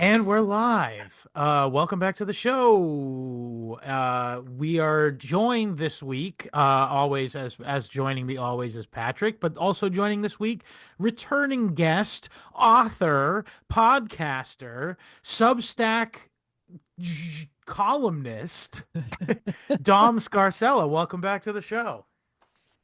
And we're live. Welcome back to the show. We are joined this week, always as joining me always as Patrick, but also joining this week, returning guest, author, podcaster, Substack columnist, Dom Scarcella. Welcome back to the show.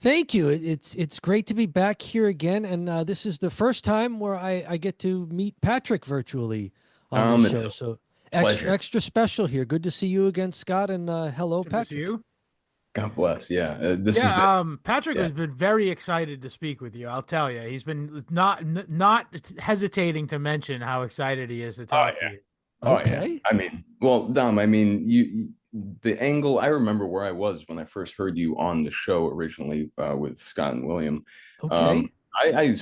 Thank you. It's great to be back here again, and this is the first time where I get to meet Patrick virtually on this It's show. a So pleasure. extra special here. Good to see you again, Scott, and hello, Good to see Patrick. you. God bless. Yeah, this has been. Yeah, Patrick Yeah. has been very excited to speak with you. I'll tell you, he's been not hesitating to mention how excited he is to Oh talk to yeah. you. Oh yeah. Okay. I mean, well, Dom. I mean, the angle. I remember where I was when I first heard you on the show originally with Scott and William. Um, Okay.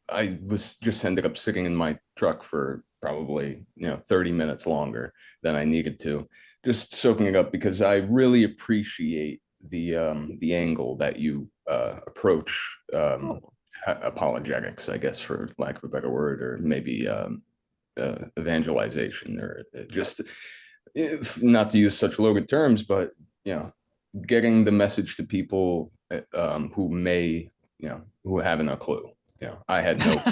I was just ended up sitting in my truck for probably 30 minutes longer than I needed to, just soaking it up because I really appreciate the angle that you approach Oh, apologetics, I guess, for lack of a better word, or maybe evangelization, or just if not to use such loaded terms, but getting the message to people who may, who haven't a clue. I had no,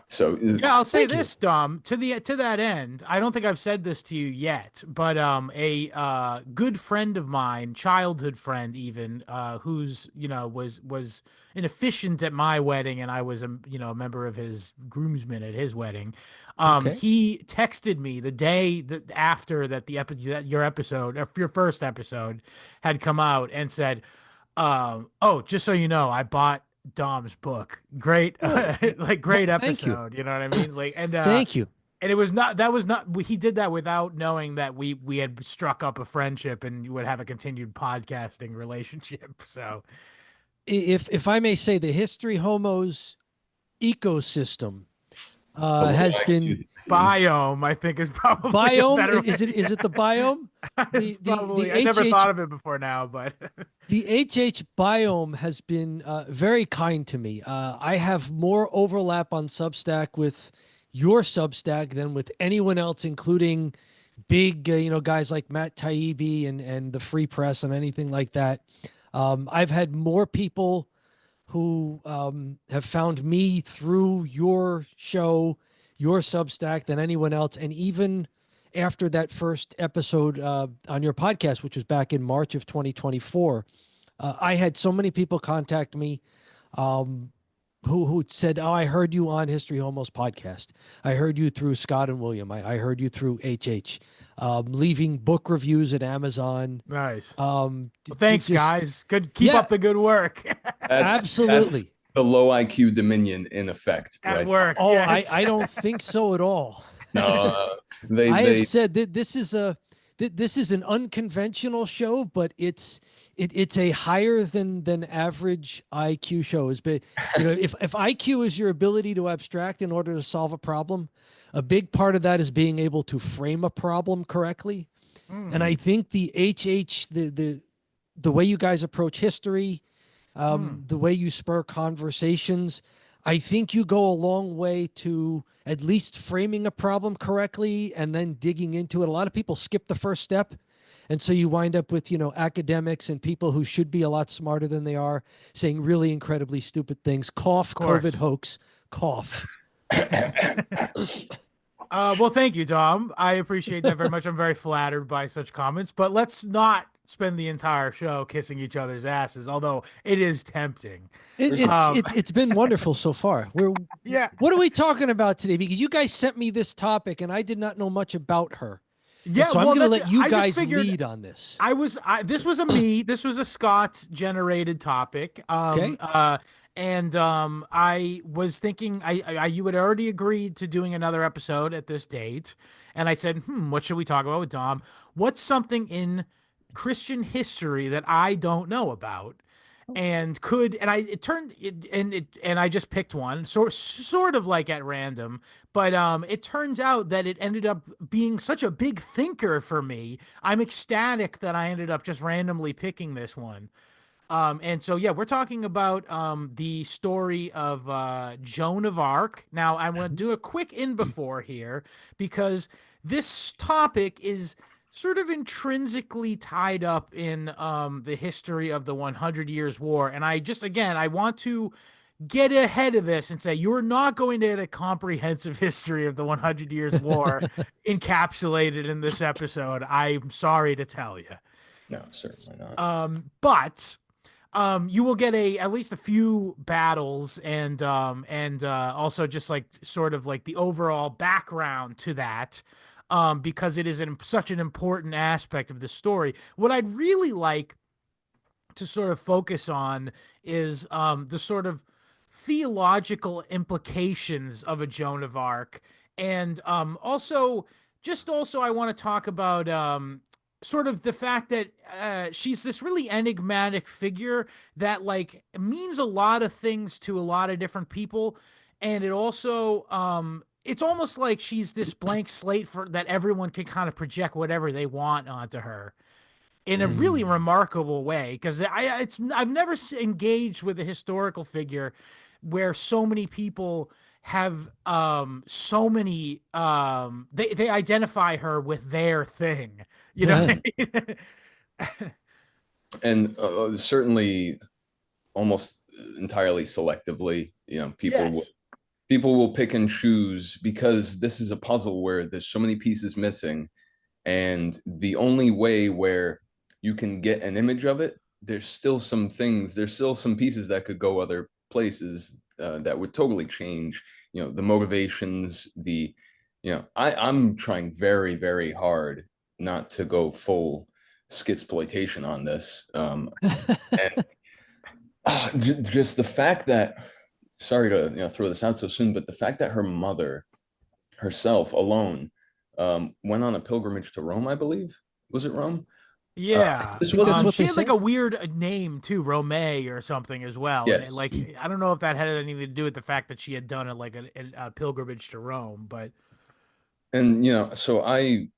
So Yeah, I'll say thank you. this, Dom. To that end, I don't think I've said this to you yet, but a good friend of mine, childhood friend even, who's was an officiant at my wedding, and I was a member of his groomsmen at his wedding. Okay. He texted me the day that after that your episode, your first episode, had come out, and said, oh, just so you know, I bought Dom's book. Great, Oh, like well, great thank you. episode. You know what I mean? Like, Thank you. and it was not that was not he did that without knowing that we had struck up a friendship and you would have a continued podcasting relationship. So If I may say, the History Homos ecosystem the low has been IQ opinion. biome, I think, is probably a biome. better way. Is it the biome? It's The probably I never HH thought of it before now, but The HH biome has been very kind to me. I have more overlap on Substack with your Substack than with anyone else, including big, guys like Matt Taibbi and the Free Press and anything like that. I've had more people who have found me through your show, your Substack, than anyone else. And even after that first episode on your podcast, which was back in March of 2024, I had so many people contact me um, who said, "Oh, I heard you on History Homos podcast. I heard you through Scott and William. I heard you through HH." Leaving book reviews at Amazon. nice. Well, thanks, Just guys. Good, keep yeah, up the good work. That's absolutely. the low IQ Dominion in effect, At right? work, Oh, yes. I don't think so at all. No, they I have they said that this is an unconventional show, but it's a higher than average IQ show. But if IQ is your ability to abstract in order to solve a problem, a big part of that is being able to frame a problem correctly. And I Mm, think the HH the way you guys approach history, mm. the way you spur conversations, I think you go a long way to at least framing a problem correctly and then digging into it. A lot of people skip the first step. And so you wind up with, academics and people who should be a lot smarter than they are saying really incredibly stupid things. Of Cough, COVID course. hoax, cough. Well, thank you, Dom. I appreciate that very much. I'm very flattered by such comments, but let's not spend the entire show kissing each other's asses, although it is tempting. It, There's it's Um, it's it's been wonderful so far. yeah, What are we talking about today? Because you guys sent me this topic and I did not know much about her. And yeah. so I'm Well, going to that's let you I just guys figured lead on this. this was this was a Scott generated topic. Okay? And I was thinking you had already agreed to doing another episode at this date, and I said, what should we talk about with Dom? What's something in Christian history that I don't know about? And I it turned it and I just picked one sort of like at random, but it turns out that it ended up being such a big thinker for me. I'm ecstatic that I ended up just randomly picking this one. And so yeah, we're talking about the story of Joan of Arc. Now I want to do a quick in before here because this topic is sort of intrinsically tied up in the history of the 100 Years' War. And I just again I want to get ahead of this and say you're not going to get a comprehensive history of the 100 Years' War encapsulated in this episode. I'm sorry to tell you. No, certainly not. But you will get a at least a few battles and also just like sort of like the overall background to that because it is such an important aspect of the story. What I'd really like to sort of focus on is the sort of theological implications of a Joan of Arc, and also I want to talk about sort of the fact that she's this really enigmatic figure that like means a lot of things to a lot of different people, and it also it's almost like she's this blank slate for that everyone can kind of project whatever they want onto her in a really Mm. remarkable way because I've never engaged with a historical figure where so many people have so many they identify her with their thing, you know what I mean? And certainly almost entirely selectively, Yes. people will pick and choose because this is a puzzle where there's so many pieces missing, and the only way where you can get an image of it, there's still some pieces that could go other places that would totally change, the motivations, I'm trying very, very hard not to go full skitsploitation on this. And just the fact that, sorry to throw this out so soon, but the fact that her mother herself alone went on a pilgrimage to Rome, I believe. Was it Rome? Yeah. This I think that's wasn't. what She they had like say. a weird name too, Romay or something as well. And Yes, like I don't know if that had anything to do with the fact that she had done it like a pilgrimage to Rome, but and so I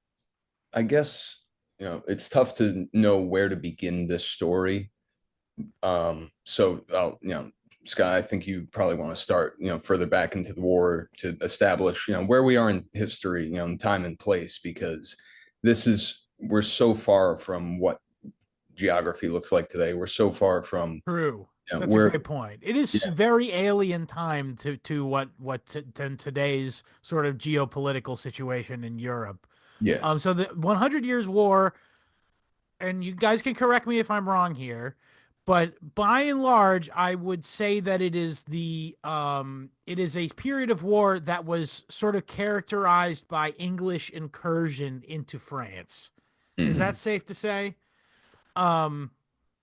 guess it's tough to know where to begin this story. So Scott, I think you probably want to start further back into the war to establish where we are in history, in time and place, because we're so far from what geography looks like today. We're so far from true. That's a where. great point. It is Yeah. very alien time to today's sort of geopolitical situation in Europe. Yes. So the 100 Years' War, and you guys can correct me if I'm wrong here, but by and large, I would say that it is a period of war that was sort of characterized by English incursion into France. Is that Mhm. safe to say? Um,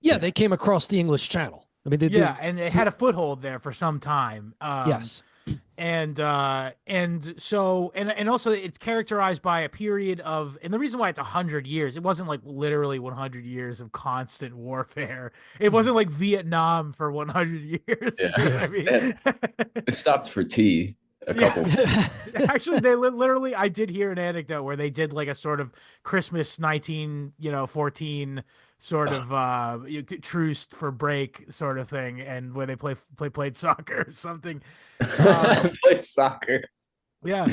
Yeah, Yeah. they came across the English Channel. I mean, yeah, and they had a foothold there for some time. yes. And so and also it's characterized by a period of, and the reason why it's 100 years, it wasn't like literally 100 years of constant warfare. It wasn't like Vietnam for 100 years. You know what Yeah. I mean? It stopped for tea a Yeah. couple. Actually, they literally, I did hear an anecdote where they did like a sort of Christmas 1914 sort of truce for break sort of thing, and where they played soccer or something. Um, Played soccer. yeah.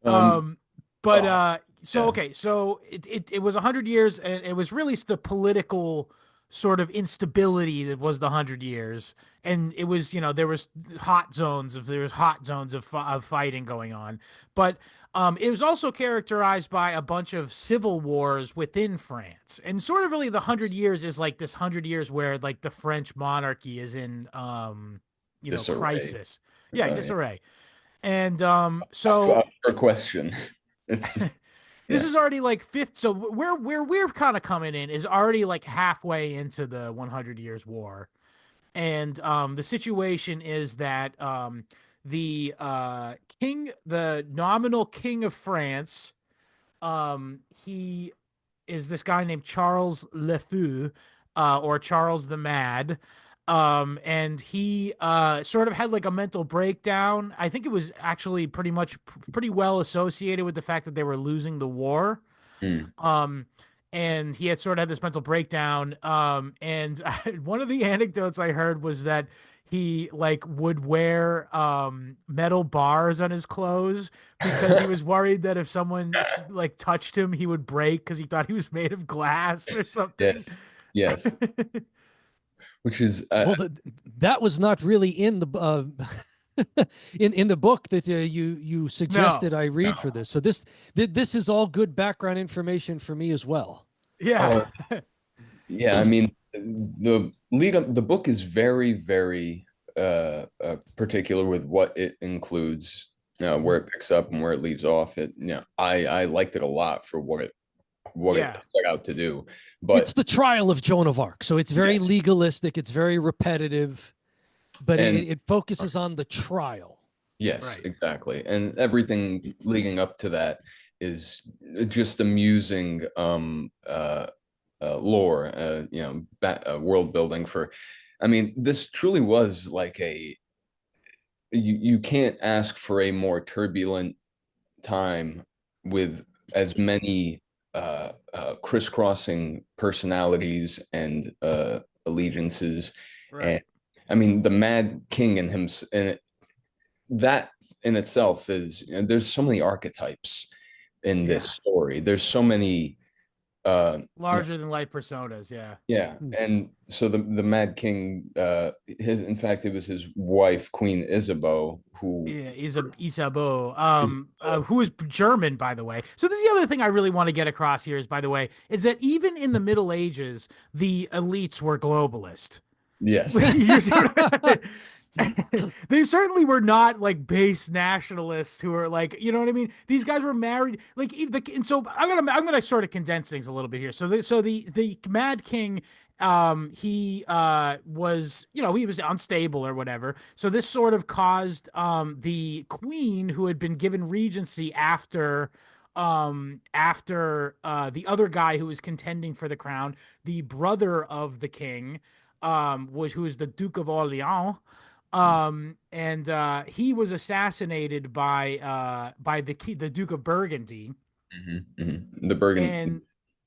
Um, Um, but oh, so yeah. okay, so it was 100 years, and it was really the political sort of instability that was the 100 years, and it was there was hot zones of fighting going on, but it was also characterized by a bunch of civil wars within France, and sort of really the 100 years is like this 100 years where like the French monarchy is in Disarray. crisis, yeah, Yeah. disarray. And so For question. It's this yeah. is already like fifth. So where we're kind of coming in is already like halfway into the 100 Years' War, and the situation is that the the nominal king of France, he is this guy named Charles Le Fou, or Charles the Mad. And he sort of had like a mental breakdown. I think it was actually pretty well associated with the fact that they were losing the war. Mm. Um, and he had sort of had this mental breakdown. And one of the anecdotes I heard was that he like would wear metal bars on his clothes because he was worried that if someone like touched him, he would break because he thought he was made of glass or something. Yes, yes. Which is Well, that was not really in the in the book that you suggested No. I read for this. So this is all good background information for me as well. Yeah. oh yeah. I mean, the book is very, very particular with what it includes, where it picks up and where it leaves off. I liked it a lot for what it Yeah. set out to do. It's But the trial of Joan of Arc, so it's very yes, legalistic. It's very repetitive, but and it focuses on the trial. yes, Right. exactly. And everything leading up to that is just amusing lore, world building for. I mean, this truly was like you can't ask for a more turbulent time with as many crisscrossing personalities and allegiances. And Right. I mean, the Mad King and him, and that in itself is, there's so many archetypes in this Yeah. story. There's so many, you know, Larger than life personas. Yeah. yeah. Hmm. And so the Mad King, in fact, it was his wife, Queen Isabeau, who Yeah, Isabeau, Isabeau. who is German, by the way. So this is the other thing I really want to get across here is, by the way, is that even in the Middle Ages, the elites were globalist. Yes. They certainly were not like base nationalists who are like, you know what I mean? These guys were married, like and so I'm gonna sort of condense things a little bit here. So the Mad King, he was, he was unstable or whatever. So this sort of caused the queen, who had been given regency after the other guy who was contending for the crown, the brother of the king, was who is the Duke of Orleans. And he was assassinated by the Duke of Burgundy. The Bergen,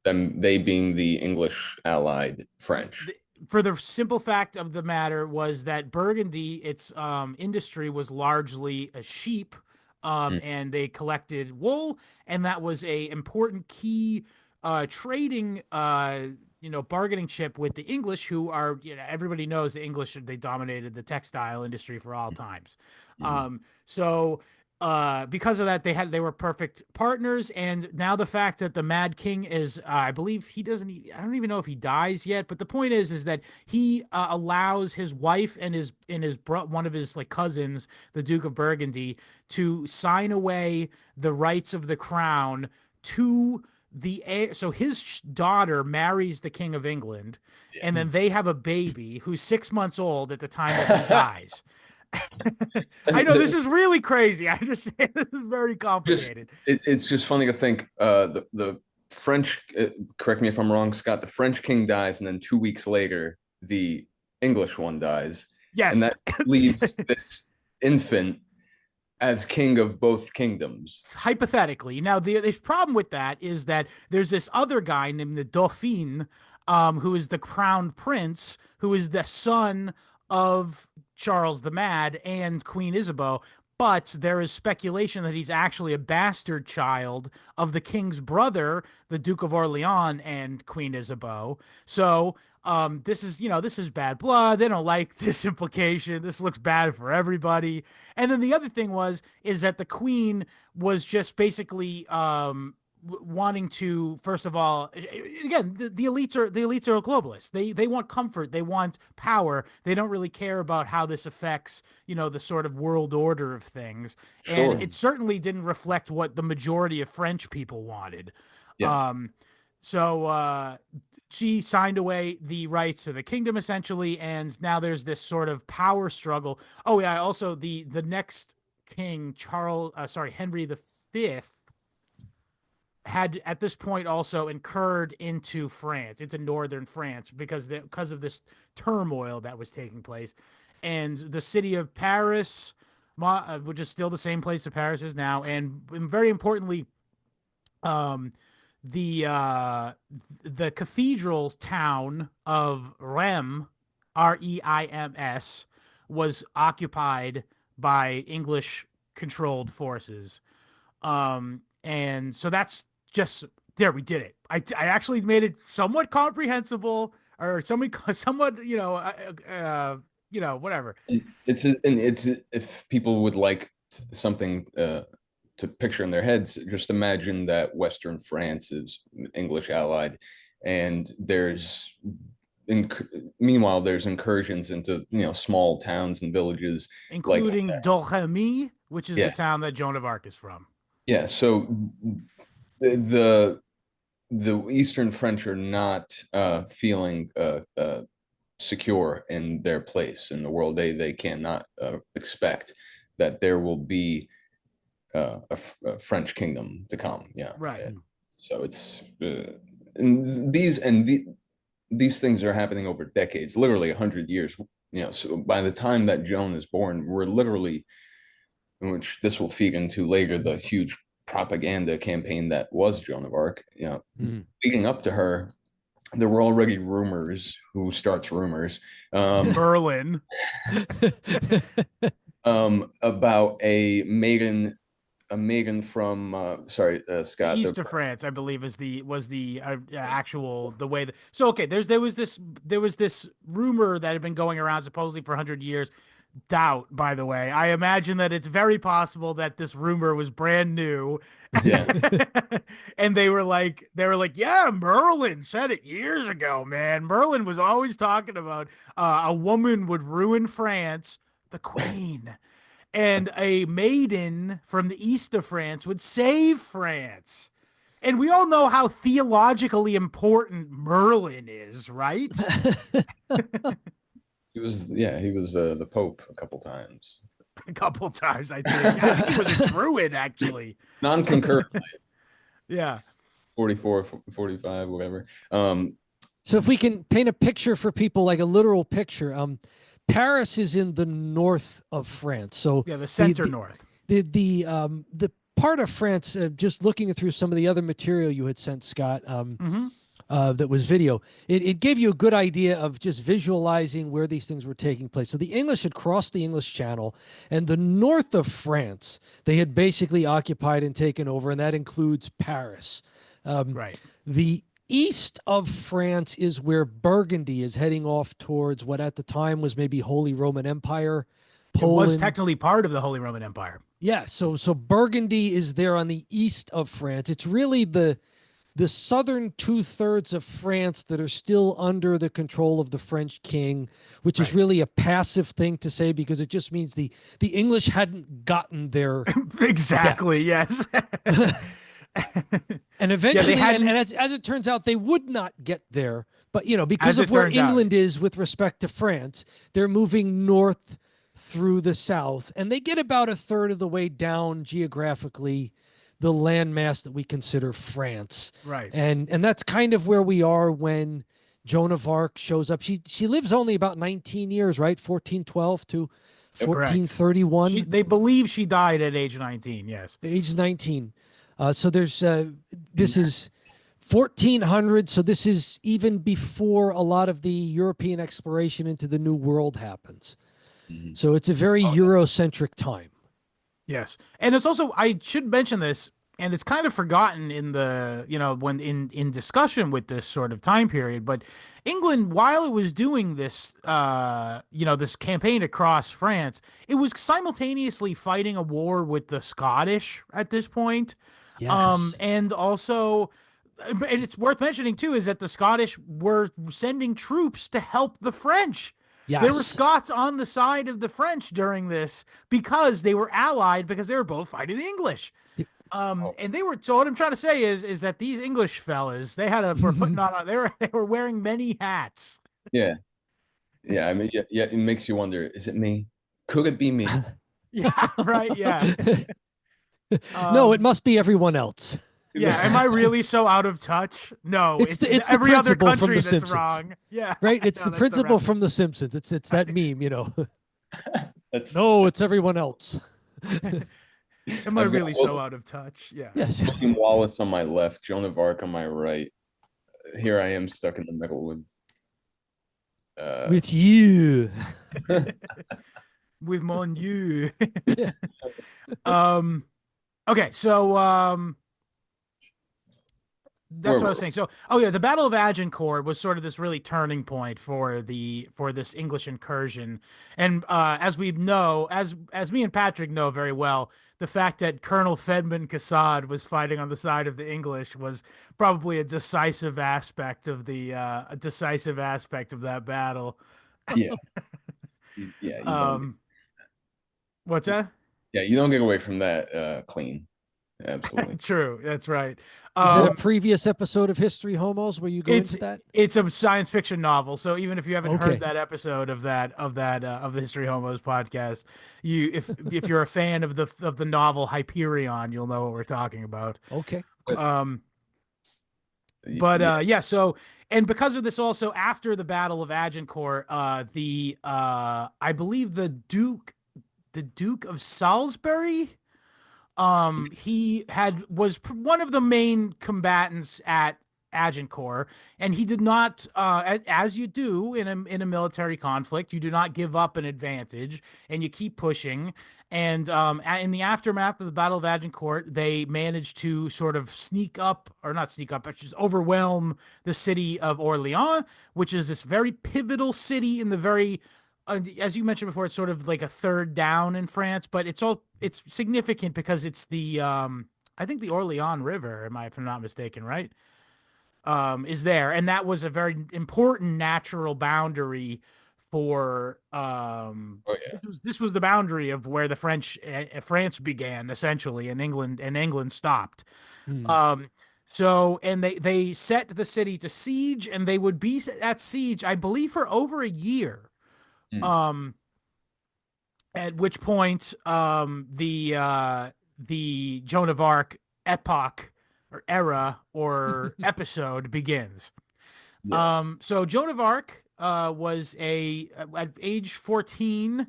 And they being the English allied French. the, for the simple fact of the matter was that Burgundy, its industry was largely a sheep, Mm, and they collected wool, and that was a important key trading, bargaining chip with the English, who are, everybody knows the English, they dominated the textile industry for all times. mm, So because of that, they were perfect partners. And now the fact that the Mad King is, I believe he doesn't, I don't even know if he dies yet, but the point is that he allows his wife and one of his like cousins, the Duke of Burgundy, to sign away the rights of the crown to the heir. So his daughter marries the King of England, and then they have a baby who's 6 months old at the time that he yeah. dies. I know this is really crazy. I just this is very Just complicated. it's just funny to think, the French, correct me if I'm wrong, Scott, the French king dies, and then 2 weeks later the English one dies, and Yes. that leaves this infant as king of both kingdoms. Hypothetically. Now, the problem with that is that there's this other guy named the Dauphin, who is the crown prince, who is the son of Charles the Mad and Queen Isabeau. But there is speculation that he's actually a bastard child of the king's brother, the Duke of Orleans and Queen Isabeau. So this is bad blood. They don't like this implication. This looks bad for everybody. And then the other thing is that the queen was just basically wanting to, first of all, again, the elites are globalists. They want comfort, they want power, they don't really care about how this affects, the sort of world order of things. And Sure. it certainly didn't reflect what the majority of French people wanted. Yeah. um so she signed away the rights to the kingdom essentially, and now there's this sort of power struggle. Oh yeah, also the next king, Henry the Fifth, had at this point also incurred into France, into northern France, because of this turmoil that was taking place. And the city of Paris, which is still the same place that Paris is now, and very importantly, um, the cathedral town of Reims, was occupied by English controlled forces. And so that's just there. We did it. I actually made it somewhat comprehensible, or somewhat, whatever. It's if people would like something to picture in their heads, just imagine that Western France is English allied, and meanwhile there's incursions into small towns and villages like Including Domenic, which is the yeah town that Joan of Arc is from. yeah. So the the Eastern French are not feeling secure in their place in the world. They cannot expect that there will be a French kingdom to come. Yeah, Right. so it's and these things are happening over decades, literally 100 years. So by the time that Joan is born, we're literally, in which this will feed into later, the huge propaganda campaign that was Joan of Arc. Leading up to her, there were already rumors. Who starts rumors? Merlin. About a maiden from Scott. East of France, I believe, was the actual the way that. So okay, there was this rumor that had been going around supposedly for 100 years. Doubt, by the way. I imagine that it's very possible that this rumor was brand new. Yeah. And they were like, yeah, Merlin said it years ago, man. Merlin was always talking about a woman would ruin France, the queen, and a maiden from the east of France would save France. And we all know how theologically important Merlin is, right? He was the Pope a couple times. A couple times, I think. He was a druid, actually. Non-concurrent. Yeah. 44, 45, whatever. So if we can paint a picture for people, like a literal picture, Paris is in the north of France. So yeah, the center north. The part of France, just looking through some of the other material you had sent, Scott, that was video, it gave you a good idea of just visualizing where these things were taking place. So the English had crossed the English Channel, and the north of France they had basically occupied and taken over, and that includes Paris. Right. The east of France is where Burgundy is heading off towards what at the time was maybe Holy Roman Empire. Poland. It was technically part of the Holy Roman Empire. Yeah, so Burgundy is there on the east of France. It's really the southern 2/3 of France that are still under the control of the French king, which is really a passive thing to say because it just means the English hadn't gotten there. Exactly, yes. And eventually, and as it turns out, they would not get there. But, because of where England is with respect to France, they're moving north through the south, and they get about 1/3 of the way down geographically the landmass that we consider France. Right. And that's kind of where we are when Joan of Arc shows up. She lives only about 19 years, right? 1412 to 1431. They believe she died at age 19, yes. Age 19. So there's this is 1400, so this is even before a lot of the European exploration into the New World happens. So it's a very Eurocentric time. Yes. And it's also, I should mention this, and it's kind of forgotten in the, when in discussion with this sort of time period, but England, while it was doing this, this campaign across France, it was simultaneously fighting a war with the Scottish at this point. Yes. And also, and it's worth mentioning too, is that the Scottish were sending troops to help the French. Yes. There were Scots on the side of the French during this because they were allied, because they were both fighting the English. And they were, so what I'm trying to say is that these English fellas, were putting on, they were wearing many hats. Yeah. I mean, yeah, it makes you wonder, is it me? Could it be me? Yeah, right. Yeah. No, it must be everyone else. Yeah, am I really so out of touch? No, it's every other country that's wrong. Yeah, right. It's the principle from The Simpsons. It's that meme, No, it's everyone else. Am I I've got really so out of touch? Yeah. Yes. William Wallace on my left, Joan of Arc on my right. Here I am stuck in the middle with uh With you. With mon Dieu. Yeah. um okay, so where that's what I was were saying. So, oh yeah, the Battle of Agincourt was sort of this really turning point for this English incursion. And as we know, as me and Patrick know very well, the fact that Colonel Fedman Cassad was fighting on the side of the English was probably a decisive aspect of that battle. yeah, yeah, you don't Um, what's get that? yeah, you don't get away from that clean. Absolutely. True, that's right. Is that a Um, previous episode of History Homos where you go It's into that? it's a science fiction novel, so even if you haven't heard Okay. that episode of the History Homos podcast, you if you're a fan of the novel Hyperion, you'll know what we're talking about. Okay. But Um, but yeah, yeah, so and because of this, also after the Battle of Agincourt, the I believe the Duke of Salisbury, he was one of the main combatants at Agincourt, and he did not, as you do in a military conflict, you do not give up an advantage, and you keep pushing. And in the aftermath of the Battle of Agincourt, they managed to sort of sneak up, or not sneak up, but just overwhelm the city of Orleans, which is this very pivotal city in the very as you mentioned before, it's sort of like a third down in France, but it's significant because it's the I think the Orleans River, if I'm not mistaken, right? Is there, and that was a very important natural boundary for oh yeah, this was the boundary of where the France began essentially, and England stopped. Hmm. Um, so and they set the city to siege, and they would be at siege, I believe, for over a year. mm, Um, at which point, the Joan of Arc epoch or era or episode begins. yes, So Joan of Arc was at age 14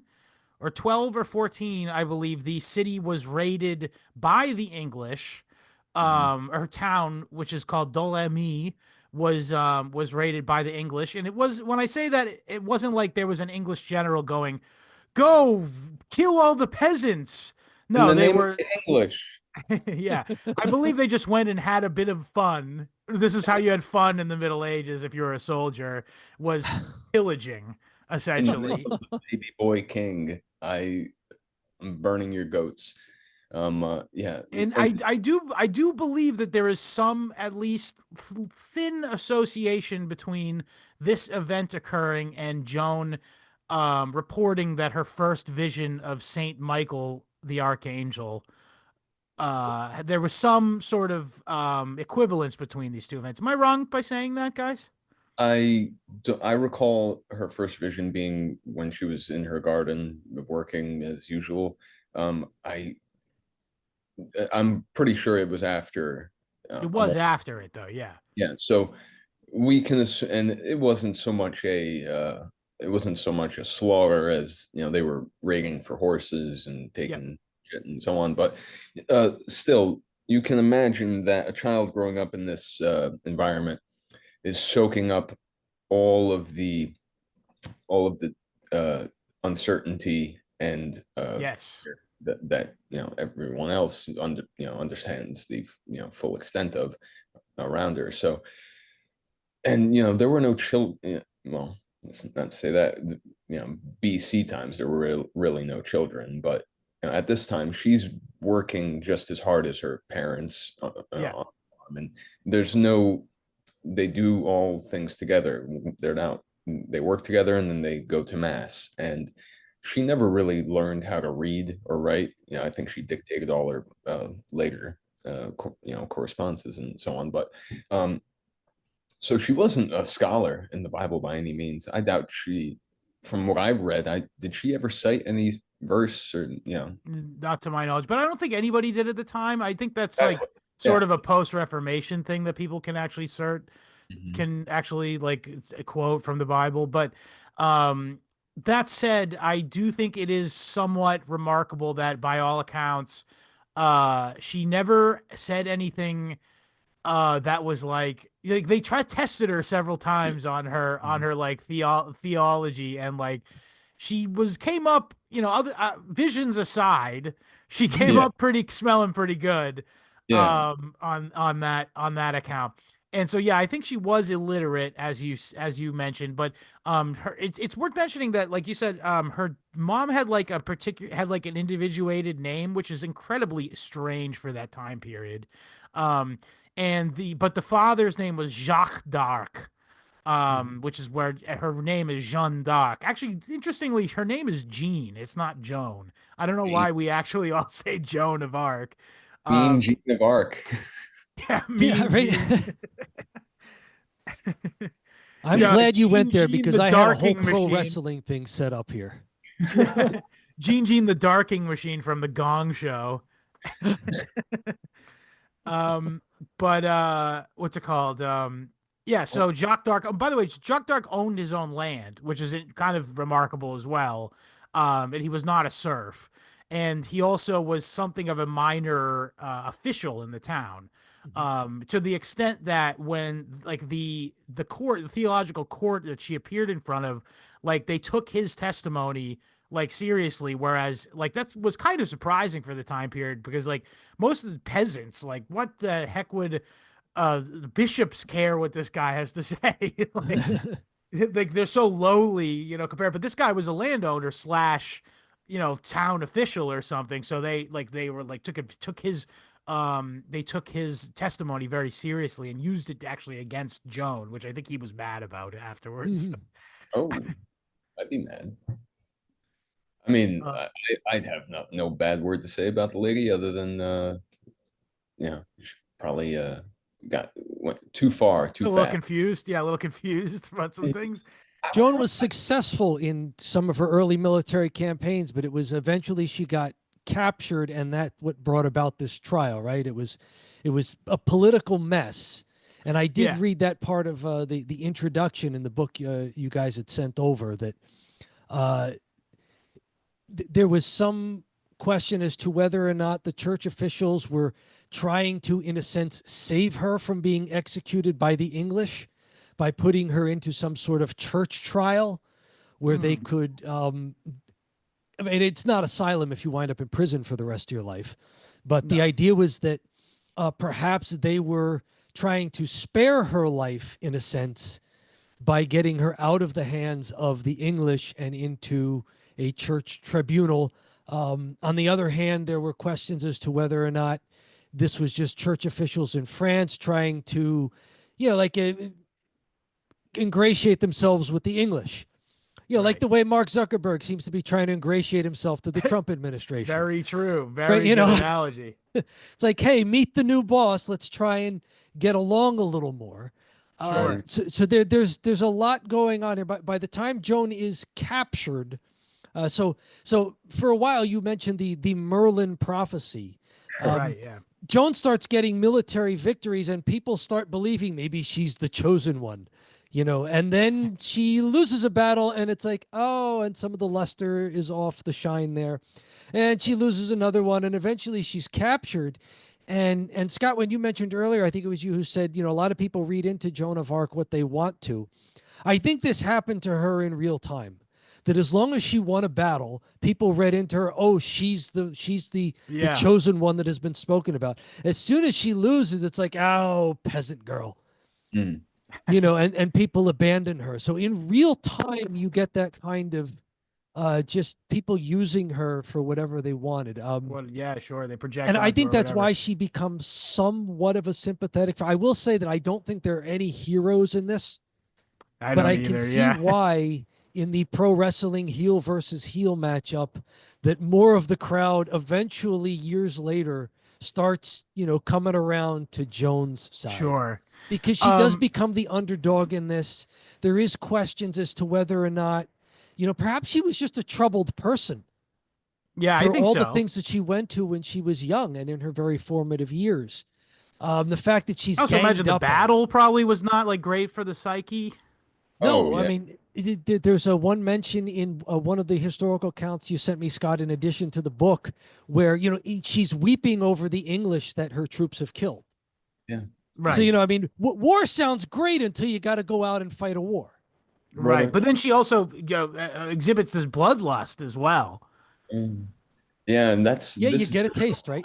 or 12 or 14, I believe, the city was raided by the English. mhm. Her town, which is called Dolemy, was raided by the English. And it was, when I say that, it wasn't like there was an English general going, "Go kill all the peasants." In No, the they name of were the English. yeah. I believe they just went and had a bit of fun. This is how you had fun in the Middle Ages if you were a soldier, was pillaging, In the name essentially. of the baby boy king, I'm burning your goats. Yeah, And and I do believe that there is some at least thin association between this event occurring and Joan reporting that her first vision of Saint Michael the Archangel, there was some sort of equivalence between these two events. Am I wrong by saying that, guys? I recall her first vision being when she was in her garden working as usual. I'm pretty sure it was after. It I'm was after it though, yeah. Yeah, so we can and it wasn't so much a slaughter as they were raiding for horses and Yep. taking shit and so on, but still you can imagine that a child growing up in this environment is soaking up all of the all of the uncertainty and Yes. that everyone else understands the full extent of around her. So, and there were no children. Well, it's not to say that BC times there were really no children, but at this time she's working just as hard as her parents on the Yeah. farm, and there's no. They do all things together. They work together and then they go to mass. And she never really learned how to read or write. I think she dictated all her later, correspondences and so on. But so she wasn't a scholar in the Bible by any means. I doubt from what I've read, did she ever cite any verse or Not to my knowledge, but I don't think anybody did at the time. I think that's like Exactly. sort Yeah. of a post-Reformation thing that people can actually Mhm. can actually like quote from the Bible. But um that said, I do think it is somewhat remarkable that by all accounts, She never said anything that was like they tried tested her several times on her like theology, and like she was came up, you know, other visions aside, she came Yeah. up pretty smelling pretty good Yeah. on that account. And so yeah, I think she was illiterate, as you mentioned, but it's worth mentioning that, like you said, her mom had like a particular had like an individuated name, which is incredibly strange for that time period. Um, and the father's name was Jacques d'Arc, Mhm. which is where her name is Jeanne d'Arc. Actually, interestingly, her name is Jean. It's not Joan. I don't know Jeanne, why we actually all say Joan of Arc. Jeanne Um, of Arc. yeah, Yeah, Mean right. Jean. I'm Yeah, glad you went there Jean because the I had a whole Darking pro Machine. wrestling thing set up here. Jean the Darking Machine from the Gong Show. Um, but what's it called? Yeah, so Jacques d'Arc. Oh, by the way, Jacques d'Arc owned his own land, which is kind of remarkable as well. And he was not a serf, and he also was something of a minor official in the town. Mhm. To the extent that when like the court, the theological court that she appeared in front of, like they took his testimony like seriously, whereas like that was kind of surprising for the time period, because like most of the peasants, like what the heck would the bishops care what this guy has to say? Like they're so lowly, you know, compared. But this guy was a landowner slash, you know, town official or something. So they were like took his they took his testimony very seriously and used it actually against Joan, which I think he was mad about afterwards. Mhm. Oh, I'd be mad. I mean, Uh, I'd have no bad word to say about the lady other than she probably went too far, too a little fast. confused. Yeah, a little confused about some things. Joan was successful in some of her early military campaigns, but it was eventually she got captured, and that what brought about this trial. Right? It was a political mess, and I did Yeah. read that part of the introduction in the book you guys had sent over that uh, there was some question as to whether or not the church officials were trying to, in a sense, save her from being executed by the English by putting her into some sort of church trial where they Hmm. could. I mean, it's not asylum if you wind up in prison for the rest of your life, but the No. idea was that perhaps they were trying to spare her life in a sense by getting her out of the hands of the English and into a church tribunal. On the other hand, there were questions as to whether or not this was just church officials in France trying to, like ingratiate themselves with the English. Like Right. the way Mark Zuckerberg seems to be trying to ingratiate himself to the Trump administration. Very true. Right? Very good analogy. It's like, hey, meet the new boss. Let's try and get along a little more. Sure. So there's a lot going on here. By the time Joan is captured, so for a while you mentioned the Merlin prophecy. Right. Yeah. Joan starts getting military victories, and people start believing maybe she's the chosen one, and then she loses a battle, and it's like, oh, and some of the luster is off the shine there, and she loses another one, and eventually she's captured. And Scott, when you mentioned earlier, I think it was you who said, a lot of people read into Joan of Arc what they want to. I think this happened to her in real time. That as long as she won a battle, people read into her, oh, she's the Yeah. chosen one that has been spoken about. As soon as she loses, it's like, oh, peasant girl. Mm. And people abandon her. So in real time, you get that kind of just people using her for whatever they wanted. Well, yeah, sure. They project And I onto think her, that's whatever. why she becomes somewhat of a sympathetic. I will say that I don't think there are any heroes in this, I but don't I can either. see Yeah. why in the pro wrestling heel versus heel matchup that more of the crowd eventually years later starts, coming around to Joan's side Sure. because she does Um, become the underdog in this. There is questions as to whether or not, perhaps she was just a troubled person yeah, I for think all the so. things that she went to when she was young and in her very formative years. The fact that she's I also imagine ganged the up on. battle probably was not like great for the psyche. Oh No, I yeah. mean, There's a one mention in one of the historical accounts you sent me, Scott, in addition to the book, where she's weeping over the English that her troops have killed. Yeah. So Right. I mean, war sounds great until you got to go out and fight a war. Right. Brother. But then she also, exhibits this bloodlust as well. Mm. Yeah, and Yeah, you this is get a taste, right?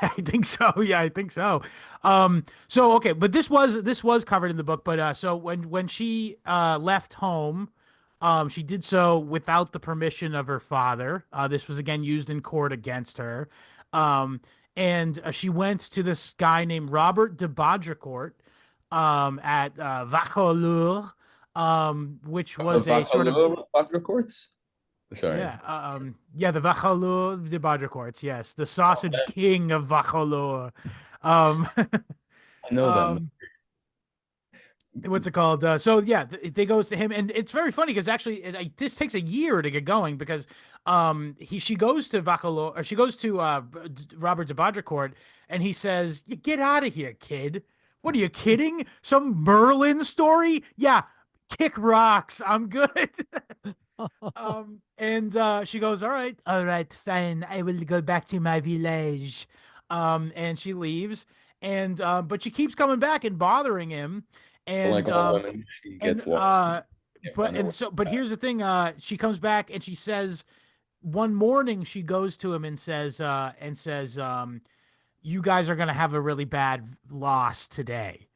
I think so. Yeah, I think so. So okay, but this was covered in the book. But so when she left home, she did so without the permission of her father. This was again used in court against her. Um, and she went to this guy named Robert de Baudricourt at Vaucouleurs, which was a sort of Bachelor courts. Sorry. the Vaucouleurs de Baudricourt, yes, the sausage king of Vaucouleurs. Um, I know them. um, what's it called? So yeah, they goes to him, and it's very funny because actually, this takes a year to get going because she goes to Vaucouleurs, or she goes to Robert de Baudricourt, and he says, "You get out of here, kid. What are you kidding? Some Merlin story? Yeah, kick rocks. I'm good." And she goes, all right, fine. I will go back to my village. And she leaves, and but she keeps coming back and bothering him, Like and all women, she and gets lost. Can't but find her and way so but back. here's the thing. She comes back and she says one morning she goes to him and says, you guys are gonna have a really bad loss today.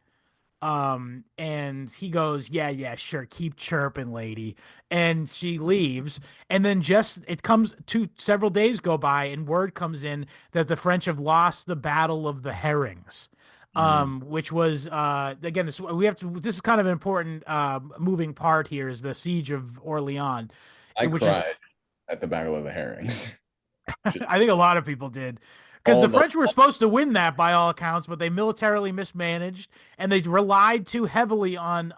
And he goes, yeah, yeah, sure, keep chirping, lady. And she leaves. And then just it comes to several days go by, and word comes in that the French have lost the Battle of the Herrings. Mhm. Which was again, this is kind of an important moving part here is the siege of Orleans, I which is cried at the Battle of the Herrings. Just I think a lot of people did. Because all the the French were supposed to win that by all accounts, but they militarily mismanaged, and they relied too heavily on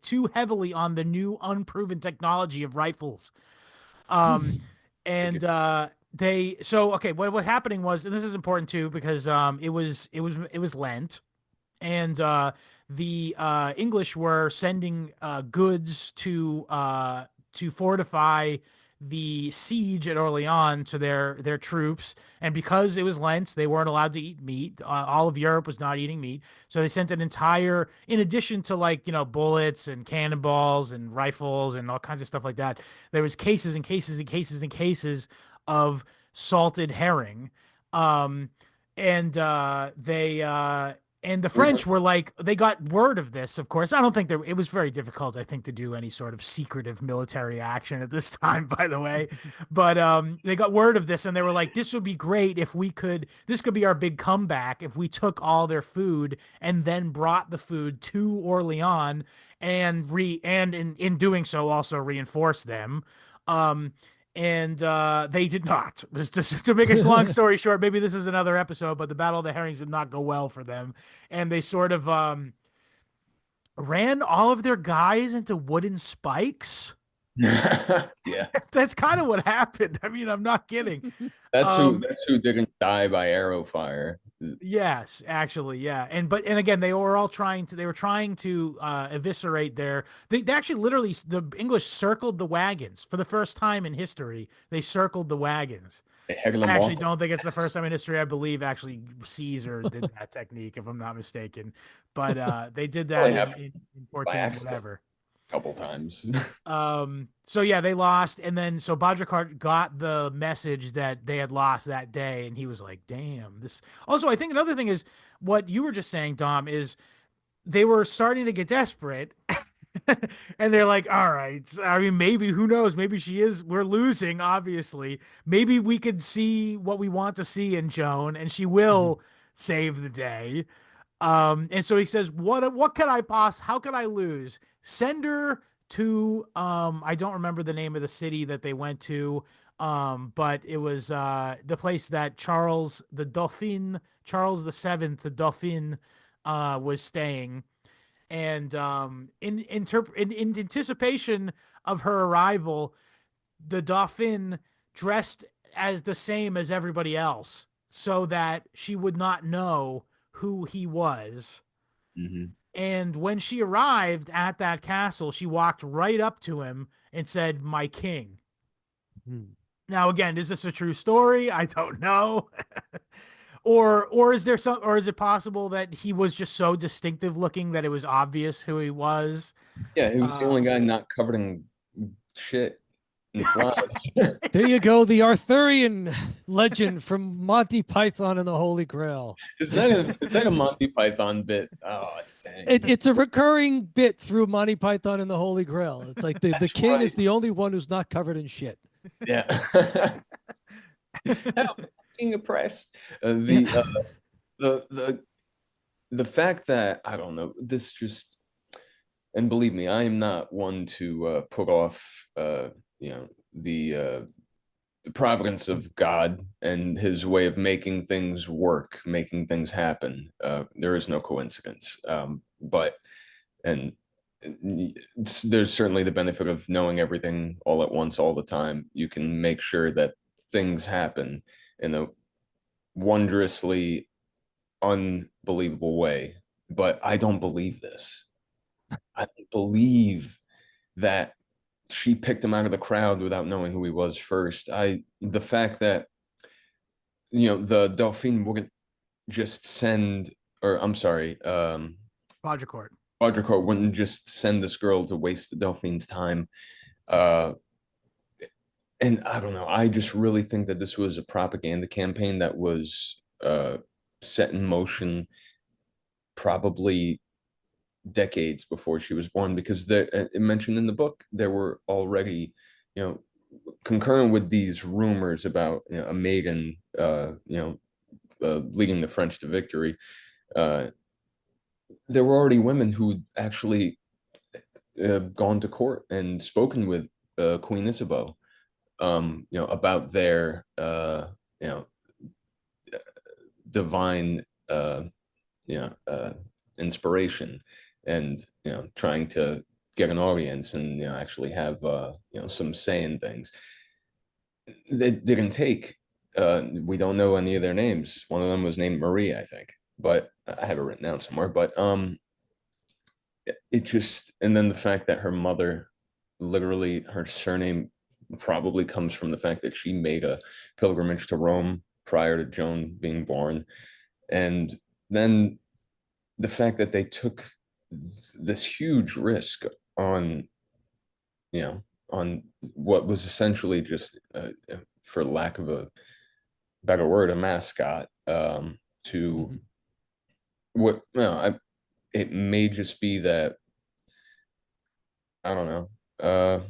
too heavily on the new unproven technology of rifles. Um, and they so okay, what happening was, and this is important too because it was Lent, and the English were sending goods to fortify the siege at Orleans to their troops, and because it was Lent, they weren't allowed to eat meat. All of Europe was not eating meat, so they sent an entire, in addition to like bullets and cannonballs and rifles and all kinds of stuff like that. There was cases and cases and cases and cases of salted herring, um, and the French were like, they got word of this, of course. I don't think it was very difficult, I think, to do any sort of secretive military action at this time, by the way. But they got word of this and they were like, this would be great if this could be our big comeback if we took all their food and then brought the food to Orleans and in doing so also reinforce them. Um, and they did not. Just to make a long story short, maybe this is another episode, but the Battle of the Herrings did not go well for them, and they sort of ran all of their guys into wooden spikes. yeah. That's kind of what happened. I mean, I'm not kidding. That's who Um, that's who didn't die by arrow fire. Yes, actually, yeah. And again, they were trying to eviscerate they actually literally, the English circled the wagons for the first time in history. They circled the wagons. They heck I them actually off. don't think it's the first time in history. I believe actually Caesar did that technique, if I'm not mistaken. But they did that Only in, happened in by 14 accident whatever. a couple times. So yeah, they lost, and then so Baudricard got the message that they had lost that day, and he was like, "Damn, this." Also, I think another thing is what you were just saying, Dom, is they were starting to get desperate, and they're like, "All right, I mean, maybe who knows? Maybe she is. We're losing, obviously. Maybe we could see what we want to see in Joan, and she will save the day." And so he says, what could I how could I lose? Send her to I don't remember the name of the city that they went to. But it was the place that Charles the Seventh, the Dauphin, was staying. And in anticipation of her arrival, the Dauphin dressed as the same as everybody else so that she would not know who he was. Mhm. And when she arrived at that castle, she walked right up to him and said, "My king." Hmm. Now, again, is this a true story? I don't know. Or is there some, or is it possible that he was just so distinctive looking that it was obvious who he was? Yeah, he was the only Um, guy not covered in shit and flies. There you go, the Arthurian legend from Monty Python and the Holy Grail. Is that a Monty Python bit? Oh, dang. It's a recurring bit through Monty Python and the Holy Grail. It's like the That's king right. is the only one who's not covered in shit. Yeah. Help, being oppressed. Yeah. The the fact that I don't know this just, and believe me, I am not one to put off you know the providence of God and his way of making things work, making things happen. There is no coincidence. But and there's certainly the benefit of knowing everything all at once, all the time. You can make sure that things happen in a wondrously unbelievable way. But I don't believe this. I don't believe that she picked him out of the crowd without knowing who he was first. The fact that the Dauphine wouldn't just send, or I'm sorry, Quadricourt. Audricourt wouldn't just send this girl to waste the Dauphine's time. Uh, and I don't know. I just really think that this was a propaganda campaign that was set in motion probably decades before she was born, because it mentioned in the book there were already, you know, concurrent with these rumors about a maiden, leading the French to victory. Uh, there were already women who actually gone to court and spoken with Queen Isabeau, about their, you know, divine, inspiration, and trying to get an audience and actually have some say in things. They didn't take. We don't know any of their names. One of them was named Marie, I think, but I have it written down somewhere. But it just, and then the fact that her mother, literally her surname probably comes from the fact that she made a pilgrimage to Rome prior to Joan being born, and then the fact that they took this huge risk on on what was essentially just, for lack of a better word, a mascot, to Mhm. what, it may just be that, I don't know.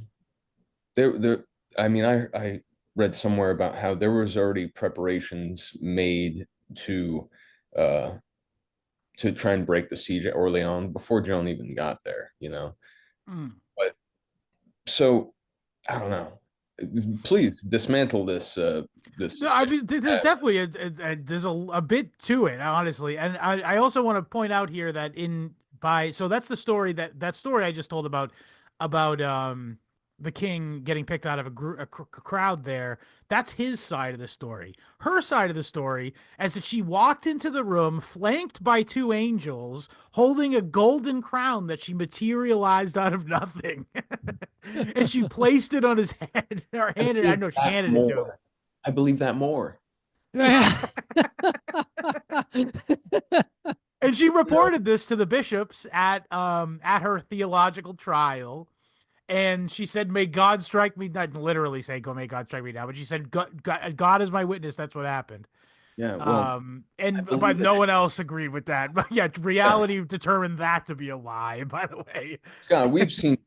There I mean, I read somewhere about how there was already preparations made to uh try and break the siege at Orleans before Joan even got there. Mm. But so I don't know. Please dismantle this No, I suspicion. mean, there's definitely there's a bit to it, honestly, and I also want to point out here that so that's the story, that story I just told about the king getting picked out of a crowd there. That's his side of the story. Her side of the story, as that she walked into the room flanked by two angels holding a golden crown that she materialized out of nothing, and she placed it on his head or I handed. I believe know she that handed it to him. more. I believe that more. Yeah. And she You know? reported this to the bishops at her theological trial. And she said, "May God strike me." Not literally say, "Go, may God strike me now," but she said, God is my witness. That's what happened. Yeah, well, I But believe that. no one else agreed with that. But yeah, Yeah. reality determined that to be a lie. By the way, Scott, we've seen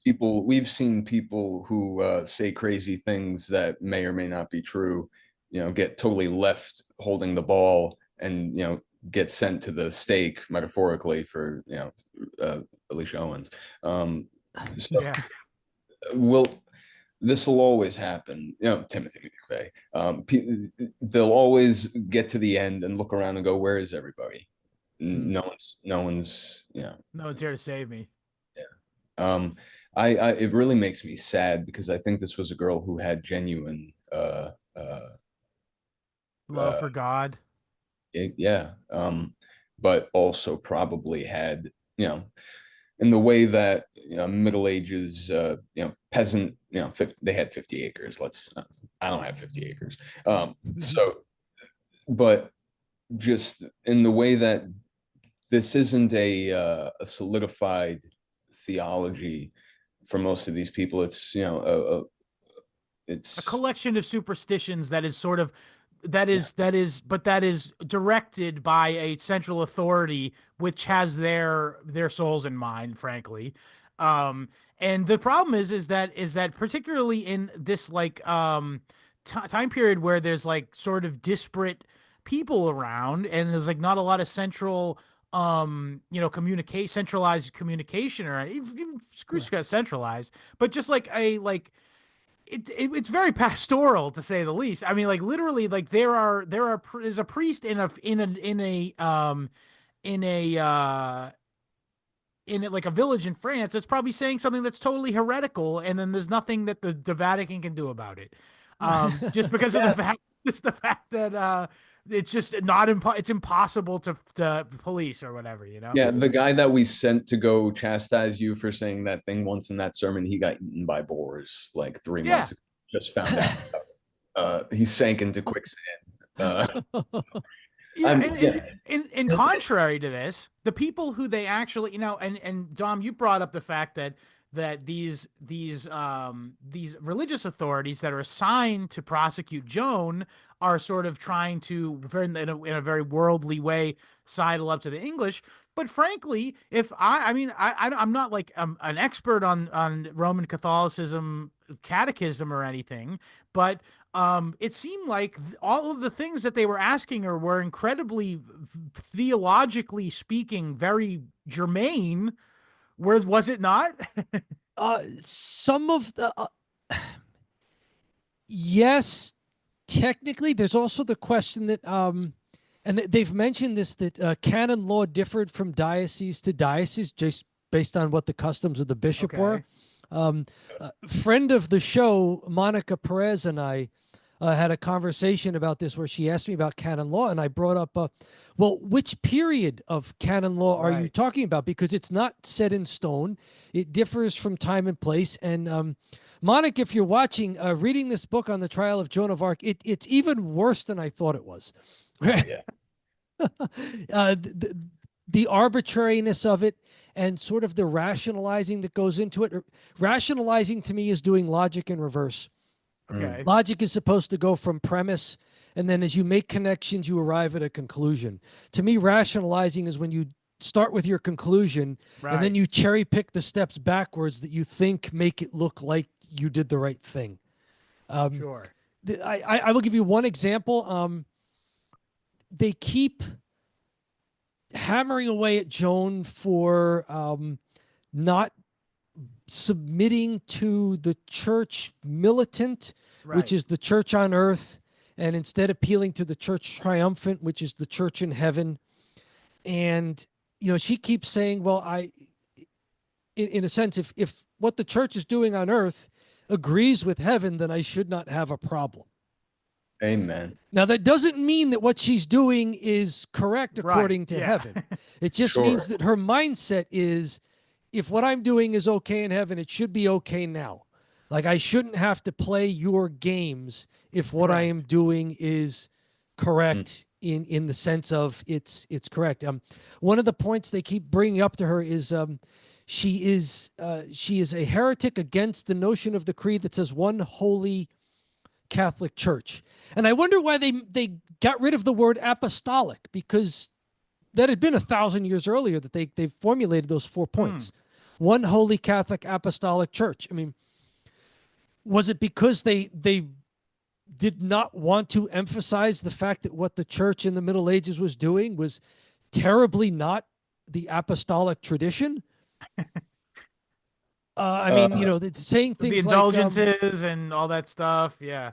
people who say crazy things that may or may not be true, get totally left holding the ball, and get sent to the stake, metaphorically, for Alicia Owens. So yeah. will this will always happen. Timothy McVeigh. They'll always get to the end and look around and go, "Where is everybody?" Mm. No one's. No one's here to save me. Yeah. Um, it really makes me sad, because I think this was a girl who had genuine, Love uh, for God. yeah, but also probably had in the way that Middle Ages, peasant, 50, they had 50 acres. I don't have 50 acres. So, but just in the way that this isn't a solidified theology for most of these people. It's A it's collection of superstitions that is sort of that is directed by a central authority which has their souls in mind, frankly. And the problem is that particularly in this like time period where there's like sort of disparate people around and there's like not a lot of central communicate centralized communication, or even screw centralized, but just like it's very pastoral, to say the least. I mean, like literally, like there's a priest in a in it like a village in France that's probably saying something that's totally heretical, and then there's nothing that the Vatican can do about it, just because of the yeah, fact just the fact that it's just not it's impossible to police or whatever, you know. yeah. The guy that we sent to go chastise you for saying that thing once in that sermon, he got eaten by boars like 3 months Yeah. ago. Just found out. He sank into quicksand. So Yeah, I'm yeah. in contrary to this, the people who they actually, and Dom, you brought up the fact that these religious authorities that are assigned to prosecute Joan are sort of trying to, in a very worldly way, sidle up to the English. But frankly, if I mean, I'm not like an expert on Roman Catholicism catechism or anything, but it seemed like all of the things that they were asking her were incredibly, theologically speaking, very germane. Was it not? Some of the yes, technically. There's also the question that and they've mentioned this, that canon law differed from diocese to diocese just based on what the customs of the bishop were. Okay. Friend of the show, Monica Perez, and I had a conversation about this where she asked me about canon law, and I brought up, well, which period of canon law are you Right. talking about? Because it's not set in stone. It differs from time and place. And Monica, if you're watching, reading this book on the trial of Joan of Arc, it's even worse than I thought it was. Oh, yeah. The arbitrariness of it and sort of the rationalizing that goes into it. Rationalizing to me is doing logic in reverse. Okay. Logic is supposed to go from premise, and then as you make connections, you arrive at a conclusion. To me, rationalizing is when you start with your conclusion, and then Right. you cherry pick the steps backwards that you think make it look like you did the right thing. Sure. I will give you one example. They keep hammering away at Joan for not submitting to the church militant, which Right. is the church on earth, and instead appealing to the church triumphant, which is the church in heaven. And she keeps saying, well, in a sense, if what the church is doing on earth agrees with heaven, then I should not have a problem. Amen. Now, that doesn't mean that what she's doing is correct according Right. to Yeah. heaven. It just Sure. means that her mindset is, if what I'm doing is okay in heaven, it should be okay now. Like, I shouldn't have to play your games if what I am Correct. doing is correct in the sense of it's correct. One of the points they keep bringing up to her is she is a heretic against the notion of the creed that says one holy Catholic Church. And I wonder why they got rid of the word apostolic, because that had been 1,000 years earlier that they formulated those 4 points. One holy Catholic apostolic church. I mean, was it because they did not want to emphasize the fact that what the church in the Middle Ages was doing was terribly not the apostolic tradition? I mean, saying The things like indulgences and all that stuff. Yeah.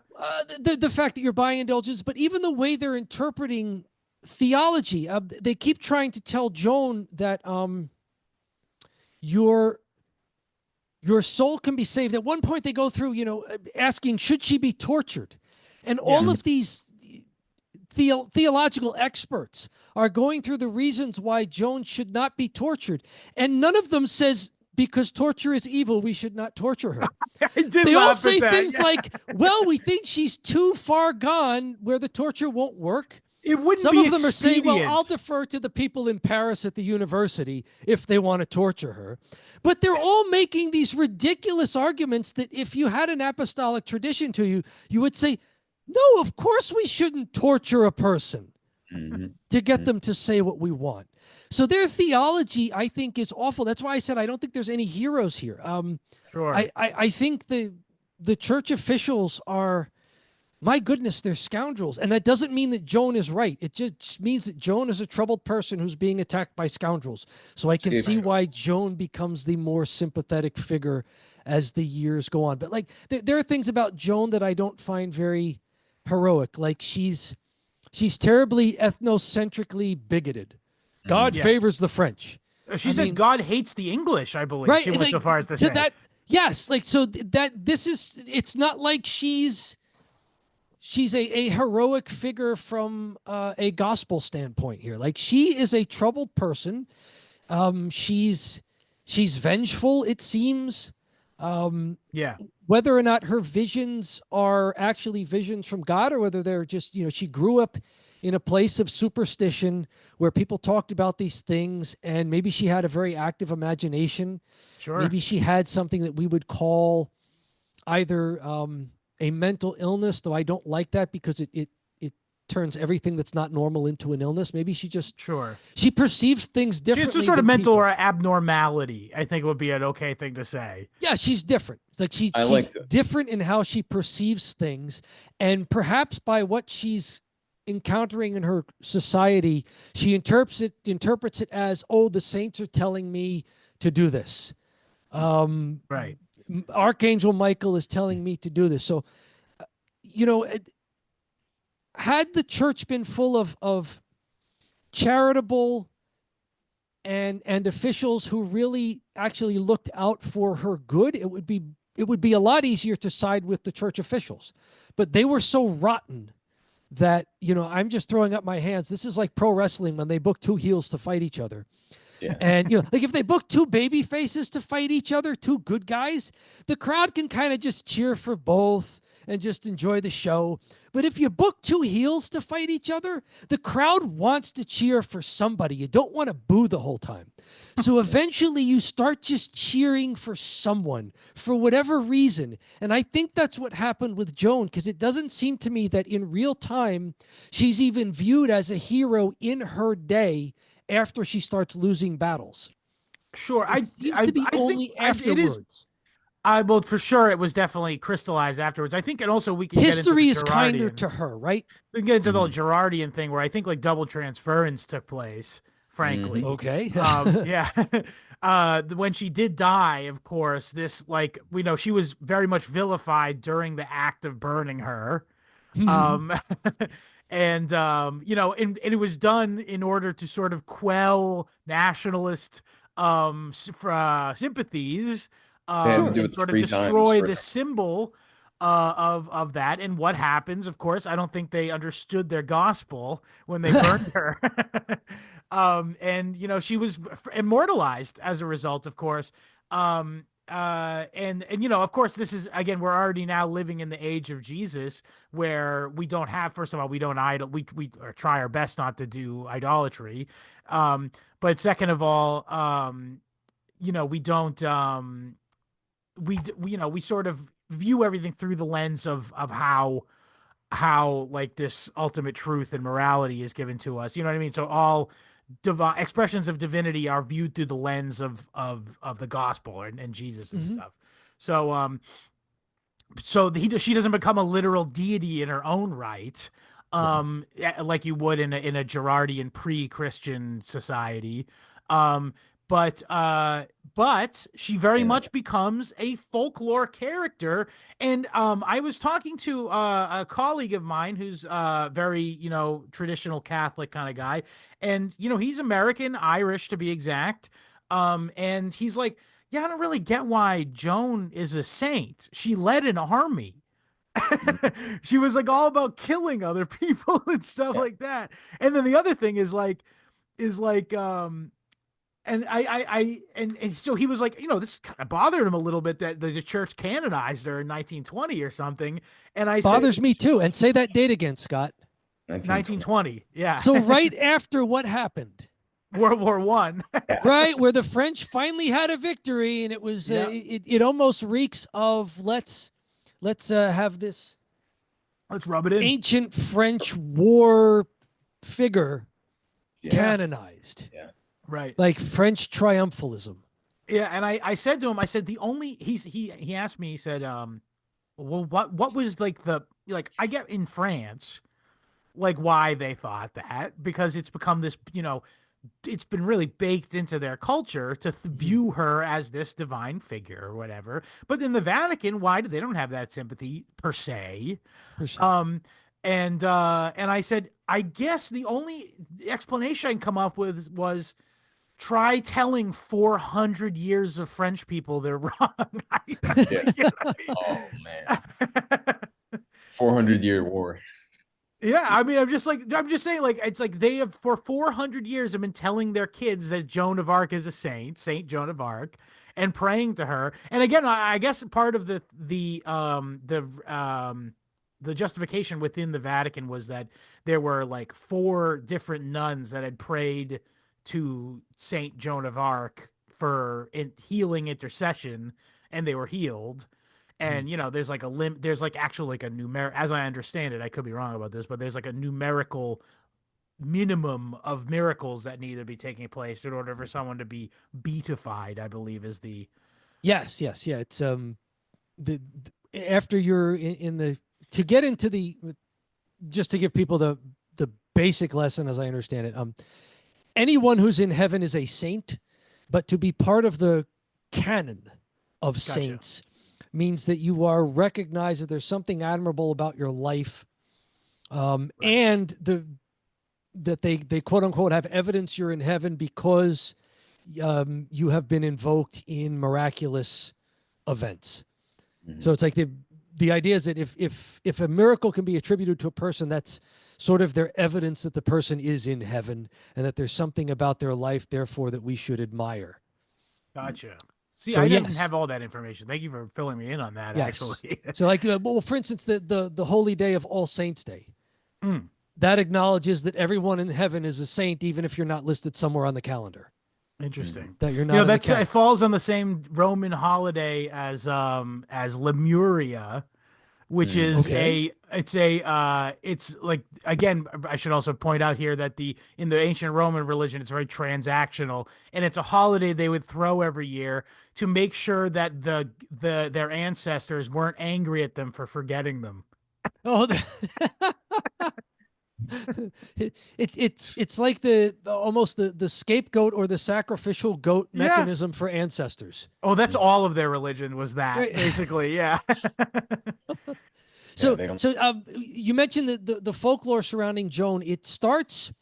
the fact that you're buying indulgences, but even the way they're interpreting theology, they keep trying to tell Joan that your soul can be saved. At one point, they go through, asking, should she be tortured? And all Yeah. of these theological experts are going through the reasons why Joan should not be tortured, and none of them says because torture is evil, we should not torture her. I did They all laugh say at that. things Yeah. like, well, we think she's too far gone where the torture won't work. It wouldn't Some be of them are saying, well, I'll expedient. defer to the people in Paris at the university if they want to torture her. But they're all making these ridiculous arguments that if you had an apostolic tradition to you, you would say, no, of course we shouldn't torture a person to get them to say what we want. So their theology, I think, is awful. That's why I said I don't think there's any heroes here. Sure. I think the church officials are, my goodness, they're scoundrels. And that doesn't mean that Joan is right. It just means that Joan is a troubled person who's being attacked by scoundrels. So I can see why Joan becomes the more sympathetic figure as the years go on. But like there are things about Joan that I don't find very heroic. Like she's terribly ethnocentrically bigoted. God favors the French. She said God hates the English, I believe. Right. She went so far as to say. That, yes. Like, so that this is, it's not like she's a heroic figure from a gospel standpoint here. Like she is a troubled person. She's vengeful, it seems. Yeah. Whether or not her visions are actually visions from God or whether they're just, she grew up in a place of superstition where people talked about these things and maybe she had a very active imagination. Sure. Maybe she had something that we would call either a mental illness, though I don't like that because it turns everything that's not normal into an illness. Maybe she just she perceives things differently. It's a sort of mental or abnormality, I think would be an okay thing to say. Yeah, she's different. Like she's different in how she perceives things, and perhaps by what she's encountering in her society, she interprets it as, oh, the saints are telling me to do this. Right. Archangel Michael is telling me to do this. So, had the church been full of charitable and officials who really actually looked out for her good, it would be a lot easier to side with the church officials. But they were so rotten that, I'm just throwing up my hands. This is like pro wrestling when they book two heels to fight each other. Yeah. And, like if they book two baby faces to fight each other, two good guys, the crowd can kind of just cheer for both and just enjoy the show. But if you book two heels to fight each other, the crowd wants to cheer for somebody. You don't want to boo the whole time. So eventually you start just cheering for someone for whatever reason. And I think that's what happened with Joan, because it doesn't seem to me that in real time she's even viewed as a hero in her day after she starts losing battles. Sure. I think it is. Well, for sure, it was definitely crystallized afterwards. I think, and also we can history get into is kinder to her, right? We can get into the whole Girardian thing where I think like double transference took place. Frankly, okay, yeah. When she did die, of course, this like we know she was very much vilified during the act of burning her. And it was done in order to sort of quell nationalist sympathies. And sort of destroy the symbol of that. And what happens, of course, I don't think they understood their gospel when they burned her. And she was immortalized as a result, of course. And of course, this is, again, we're already now living in the age of Jesus where we don't have, first of all, we don't we try our best not to do idolatry. But second of all, we don't, we sort of view everything through the lens of how like this ultimate truth and morality is given to us. You know what I mean? So all divine expressions of divinity are viewed through the lens of the gospel and Jesus and stuff. So she doesn't become a literal deity in her own right, like you would in a Girardian pre-Christian society. But she very much becomes a folklore character. And I was talking to a colleague of mine who's very, traditional Catholic kind of guy. And, he's American, Irish to be exact. And he's like, yeah, I don't really get why Joan is a saint. She led an army. She was like all about killing other people and stuff Yeah. like that. And then the other thing is like and so he was like, this kind of bothered him a little bit that the church canonized her in 1920 or something. And I said Bothers me too. And say that date again, Scott. 1920. 1920, yeah. So right after what happened, World War I. Yeah. right where the French finally had a victory, and it was Yeah, it almost reeks of let's have this let's rub it in. ancient French war figure Yeah. canonized, Yeah. Right. like French triumphalism. Yeah, and I said to him, I said the only he asked me, he said, well, what was like I get in France, like why they thought that, because it's become this, it's been really baked into their culture to view her as this divine figure or whatever. But in the Vatican, why do they don't have that sympathy per se? Per se. And I said, I guess the only explanation I can come up with was try telling 400 years of French people they're wrong. Yeah. Oh man. 400-year war. Yeah, I mean, I'm just saying, like, it's like they have for 400 years have been telling their kids that Joan of Arc is a saint, Saint Joan of Arc, and praying to her. And again, I guess part of the justification within the Vatican was that there were like 4 different nuns that had prayed to Saint Joan of Arc for healing intercession, and they were healed. And there's like there's like actual like a numeric, as I understand it, I could be wrong about this, but there's like a numerical minimum of miracles that need to be taking place in order for someone to be beatified, I believe is the Yes, yes, yeah. It's after you're in the to get into the just to give people the basic lesson as I understand it. Anyone who's in heaven is a saint, but to be part of the canon of Gotcha. saints means that you are recognized that there's something admirable about your life, and that they quote unquote have evidence you're in heaven because you have been invoked in miraculous events. Mhm. So it's like the idea is that if a miracle can be attributed to a person, that's sort of their evidence that the person is in heaven and that there's something about their life, therefore, that we should admire. Gotcha. See, So I didn't yes, have all that information. Thank you for filling me in on that, yes. actually. So like, well, for instance, the holy day of All Saints Day, Mm, that acknowledges that everyone in heaven is a saint, even if you're not listed somewhere on the calendar. interesting. That you're not. In That's the it falls on the same Roman holiday as Lemuria, which Mm. is Okay. it's like, again, I should also point out here that in the ancient Roman religion, it's very transactional, and it's a holiday they would throw every year to make sure that their ancestors weren't angry at them for forgetting them. Oh, it's like almost the scapegoat or the sacrificial goat Yeah. mechanism for ancestors. Oh, that's all of their religion was that, Right. basically. Yeah. Yeah, So they don't. so you mentioned the folklore surrounding Joan. It starts,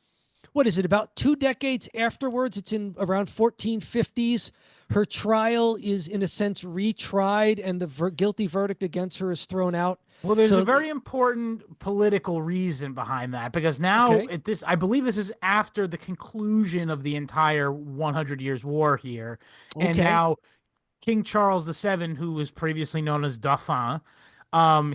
what is it, about 2 decades afterwards? It's in around 1450s. Her trial is in a sense retried, and the guilty verdict against her is thrown out. Well, there's a So very important political reason behind that, because now okay, I believe this is after the conclusion of the entire 100 Years War here. And okay. now King Charles VII, who was previously known as Dauphin,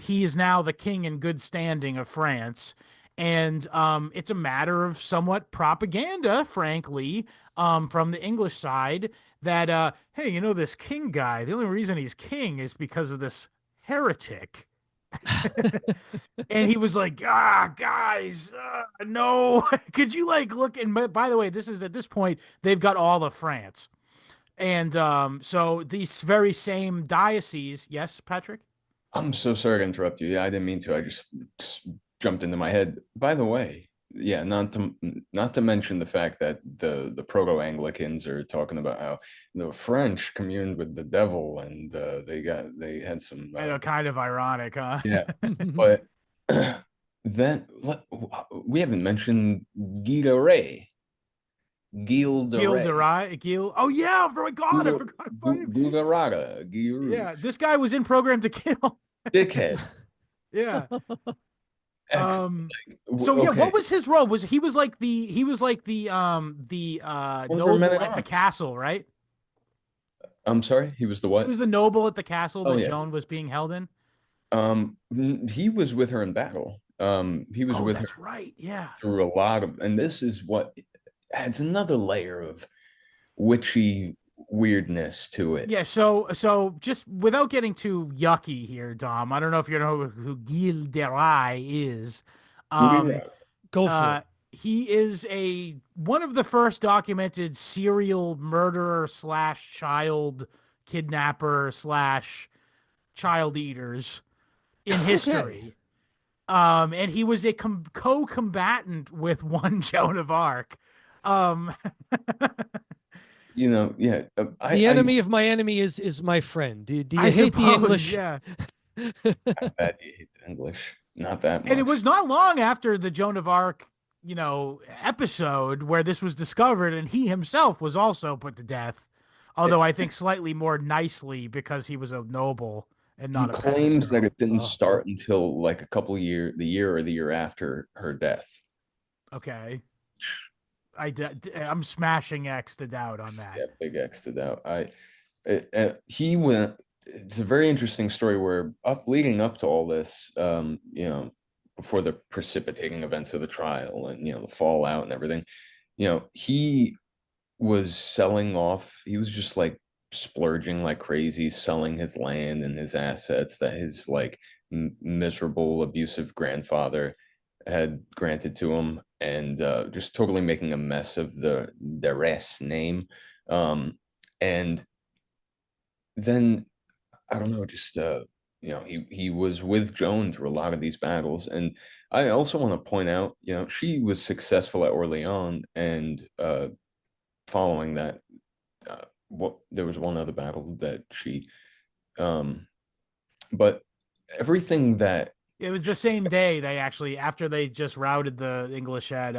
he is now the king in good standing of France. And it's a matter of somewhat propaganda, frankly, from the English side that, hey, this king guy, the only reason he's king is because of this heretic. And he was like, guys, no. Could you like look? And by the way, this is at this point, they've got all of France. And so these very same dioceses, yes, Patrick? I'm so sorry to interrupt you. Yeah, I didn't mean to. I just jumped into my head. By the way, yeah, not to mention the fact that the proto-Anglicans are talking about how the French communed with the devil, and they had some I know, kind of ironic, huh? yeah, but then we haven't mentioned Guy de Ray. Gilles de Gil de Rais. Rai, Gil. Oh yeah, oh my God, I forgot about him. Gugaraga, Giru, Yeah, this guy was in Program to Kill. dickhead. Yeah. Excellent. So yeah, Okay, what was his role? Was he was like the over men noble at at the arms. castle, right? I'm sorry, he was the He what? was the noble at the castle Oh that yeah. Joan was being held in. He was with her in battle. He was Oh, with her that's right. Yeah. through a lot of, and this is what adds another layer of witchy weirdness to it. Yeah, so just without getting too yucky here, Dom, I don't know if you know who Gilles de Rais is. Um, Go for uh, it. he is a one of the first documented serial murderer slash child kidnapper slash child eaters in Okay. history. And he was a co-combatant with one Joan of Arc. Um, Yeah. The enemy of my enemy is my friend. Do I you hate the suppose, English? yeah. I bet you hate the English. Not that And it much. was not long after the Joan of Arc, episode where this was discovered, and he himself was also put to death. Although I think slightly more nicely because he was a noble and He not a peasant claims that girl. it didn't Oh, start until like a couple the year or the year after her death. Okay, I'm smashing X to doubt on Yeah, that. big X to doubt. He went. It's a very interesting story where leading up to all this, before the precipitating events of the trial and the fallout and everything, he was selling off. He was just like splurging like crazy, selling his land and his assets that his like miserable, abusive grandfather had granted to him, and just totally making a mess of the rest name. And then I don't know, just he was with Joan through a lot of these battles, and I also want to point out, she was successful at Orleans, and following that, what there was one other battle that she, um, but everything that It was the same day they actually, after they just routed the English at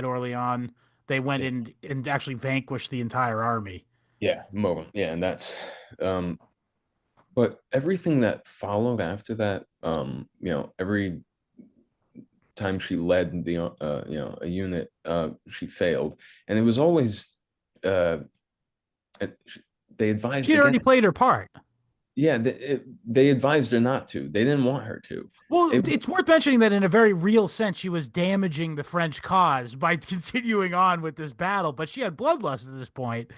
Orleans, they went yeah, in and actually vanquished the entire army. yeah, yeah, and that's but everything that followed after that, every time she led a unit, she failed, and it was always uh, it- they She advised had already against. played her part. Yeah, they advised her not to. They didn't want her to. Well, It it's worth mentioning that in a very real sense, she was damaging the French cause by continuing on with this battle, but she had bloodlust at this point.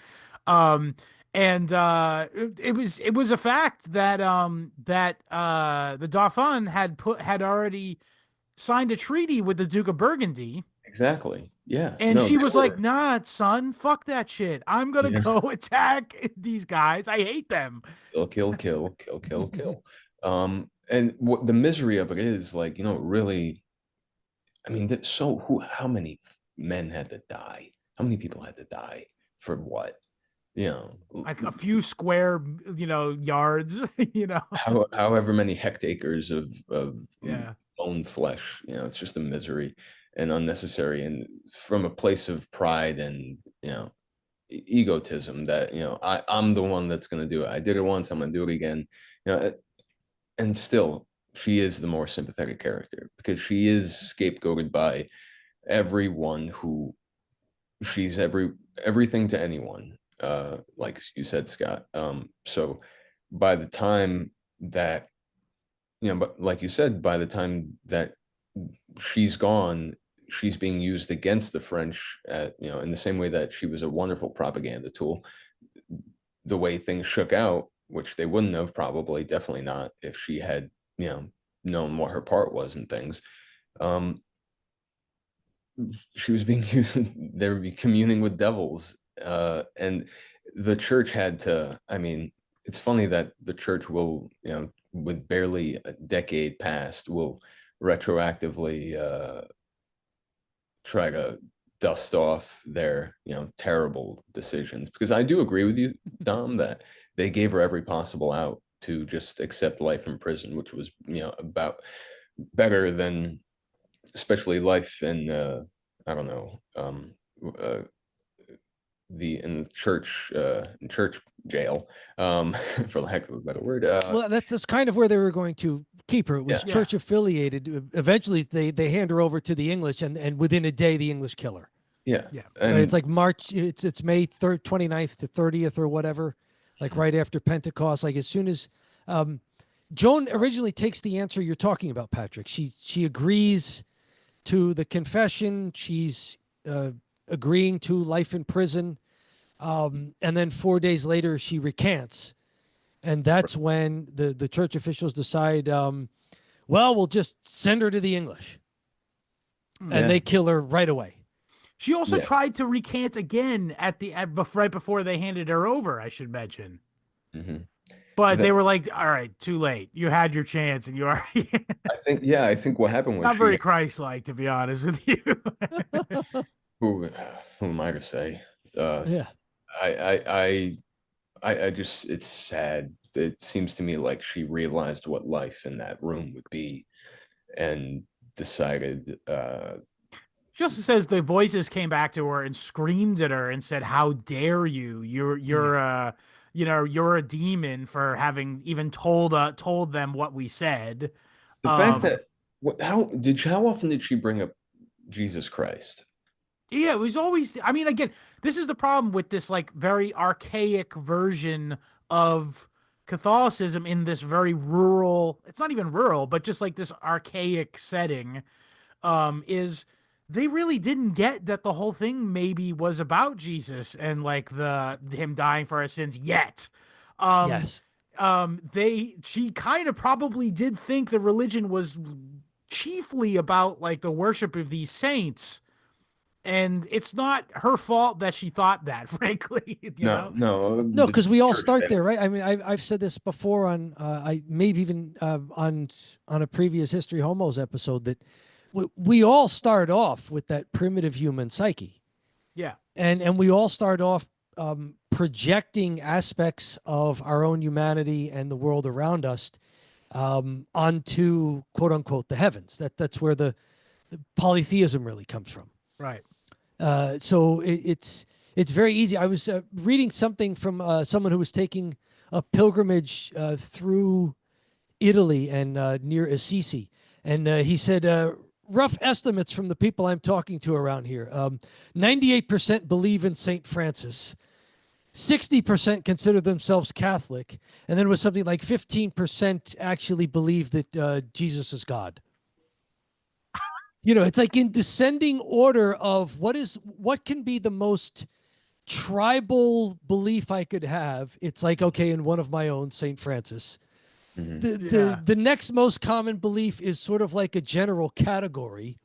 Um, and it was a fact that the Dauphin had already signed a treaty with the Duke of Burgundy. exactly. Yeah. And No, she they was like, were. nah, son, fuck that shit. I'm gonna Yeah. go attack these guys. I hate them. Kill, kill, kill, kill, kill, kill. And what the misery of it is, like, really, I mean, how many men had to die? How many people had to die for what? You know, Like a few square, yards, however many hectares of Yeah. own flesh, it's just a misery and unnecessary, and from a place of pride and egotism that I'm the one that's going to do it. I did it once, I'm going to do it again. And still, she is the more sympathetic character because she is scapegoated by everyone who she's everything to anyone, like you said, Scott. So by the time that but like you said, by the time that she's gone, she's being used against the French in the same way that she was a wonderful propaganda tool. The way things shook out, which they wouldn't have, probably, definitely not, if she had known what her part was in things. um she was being used. They would be communing with devils, and the church had to, I mean, it's funny that the church will, with barely a decade past, will retroactively try to dust off their terrible decisions, because I do agree with you, Dom, that they gave her every possible out to just accept life in prison, which was about better than, especially life in I don't know, uh, the in church jail, for lack of a better word. Well, that's kind of where they were going to keep her. It was Yeah. church affiliated. Eventually, they hand her over to the English, and within a day, the English kill her. Yeah. Yeah. Right? It's And like March. It's May 3rd, 29th to 30th or whatever, like right after Pentecost. Like as soon as Joan originally takes the answer you're talking about, Patrick. She agrees to the confession. She's agreeing to life in prison, and then 4 days later she recants, and that's when the church officials decide, well, we'll just send her to the English, and yeah. they kill her right away. She also Yeah. tried to recant again right before they handed her over, I should mention. Mhm. But they The- were like, all right, too late. You had your chance and you already I think what happened was not very Christ-like, to be honest with you. who, who am I to say? Yeah. I, I just, it's sad. It seems to me like she realized what life in that room would be and decided, Just says the voices came back to her and screamed at her and said, "How dare you? You're a demon for having even told them what we said." the fact that, how often did she bring up Jesus Christ? Yeah, it was always, I mean, again, this is the problem with this like very archaic version of Catholicism in this very rural, it's not even rural, but just like this archaic setting, is they really didn't get that the whole thing maybe was about Jesus and like the him dying for our sins yet. Um, Yes. she kind of probably did think the religion was chiefly about like the worship of these saints, and it's not her fault that she thought that, frankly, No, no, No, the because we all church start did. there, right? I mean, I've said this before on I maybe even on a previous History Homos episode that we all start off with that primitive human psyche, Yeah. and we all start off projecting aspects of our own humanity and the world around us onto quote unquote the heavens. That's where the polytheism really comes from. Right. So it's very easy. I was reading something from someone who was taking a pilgrimage through Italy and near Assisi, and he said rough estimates from the people I'm talking to around here: 98% believe in Saint Francis. 60% consider themselves Catholic, and then it was something like 15% actually believe that Jesus is God. It's like in descending order of what can be the most tribal belief I could have. It's like, okay, in one of my own, Saint Francis. Mhm. The next most common belief is sort of like a general category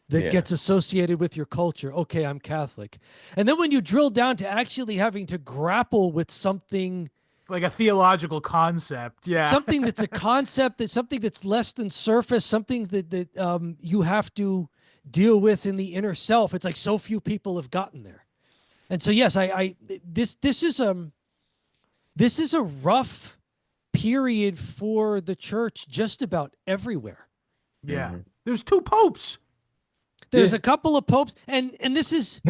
that Yeah. gets associated with your culture. Okay, I'm Catholic. And then when you drill down to actually having to grapple with something, Like a theological concept. Yeah. something that's a concept, that's something that's less than surface, something that you have to deal with in the inner self. It's like so few people have gotten there. And so yes, I this is a rough period for the church just about everywhere. Yeah. Mhm. There's two popes. There's Yeah. a couple of popes, and this is,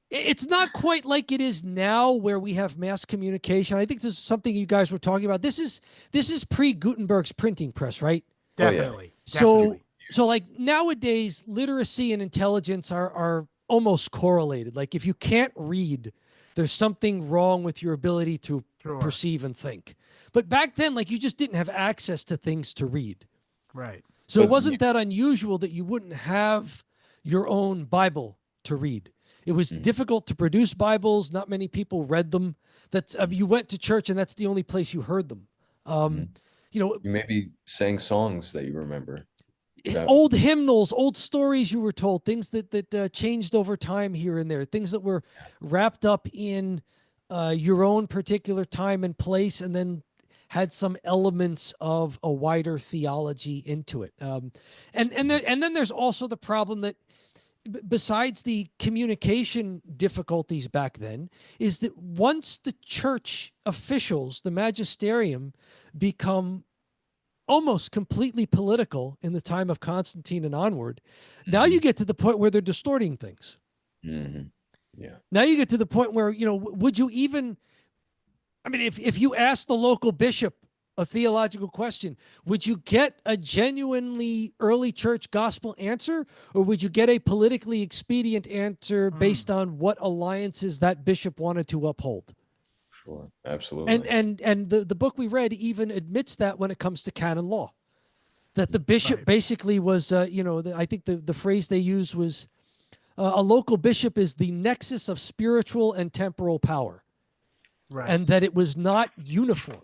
it's not quite like it is now where we have mass communication. I think this is something you guys were talking about. This is pre Gutenberg's printing press, right? Oh, yeah. Definitely. So Definitely. so like nowadays, literacy and intelligence are almost correlated. Like if you can't read, there's something wrong with your ability to Sure. perceive and think. But back then, like you just didn't have access to things to read. Right. So it But wasn't that unusual that you wouldn't have your own Bible to read. It was Mhm. difficult to produce Bibles. Not many people read them. That's you went to church and that's the only place you heard them. Mhm. You know, You maybe sang songs that you remember. That, old hymnals, old stories you were told, things that changed over time here and there, things that were wrapped up in your own particular time and place, and then had some elements of a wider theology into it. And then there's also the problem that besides the communication difficulties back then, is that once the church officials, the magisterium, become almost completely political in the time of Constantine and onward, now you get to the point where they're distorting things. Mhm. Yeah. Now you get to the point where, would you even, I mean, if you ask the local bishop a theological question. Would you get a genuinely early church gospel answer, or would you get a politically expedient answer based on what alliances that bishop wanted to uphold? Sure, And absolutely. the book we read even admits that when it comes to canon law, that the bishop Right. basically was, I think the phrase they used was a local bishop is the nexus of spiritual and temporal power, Right. and that it was not uniform.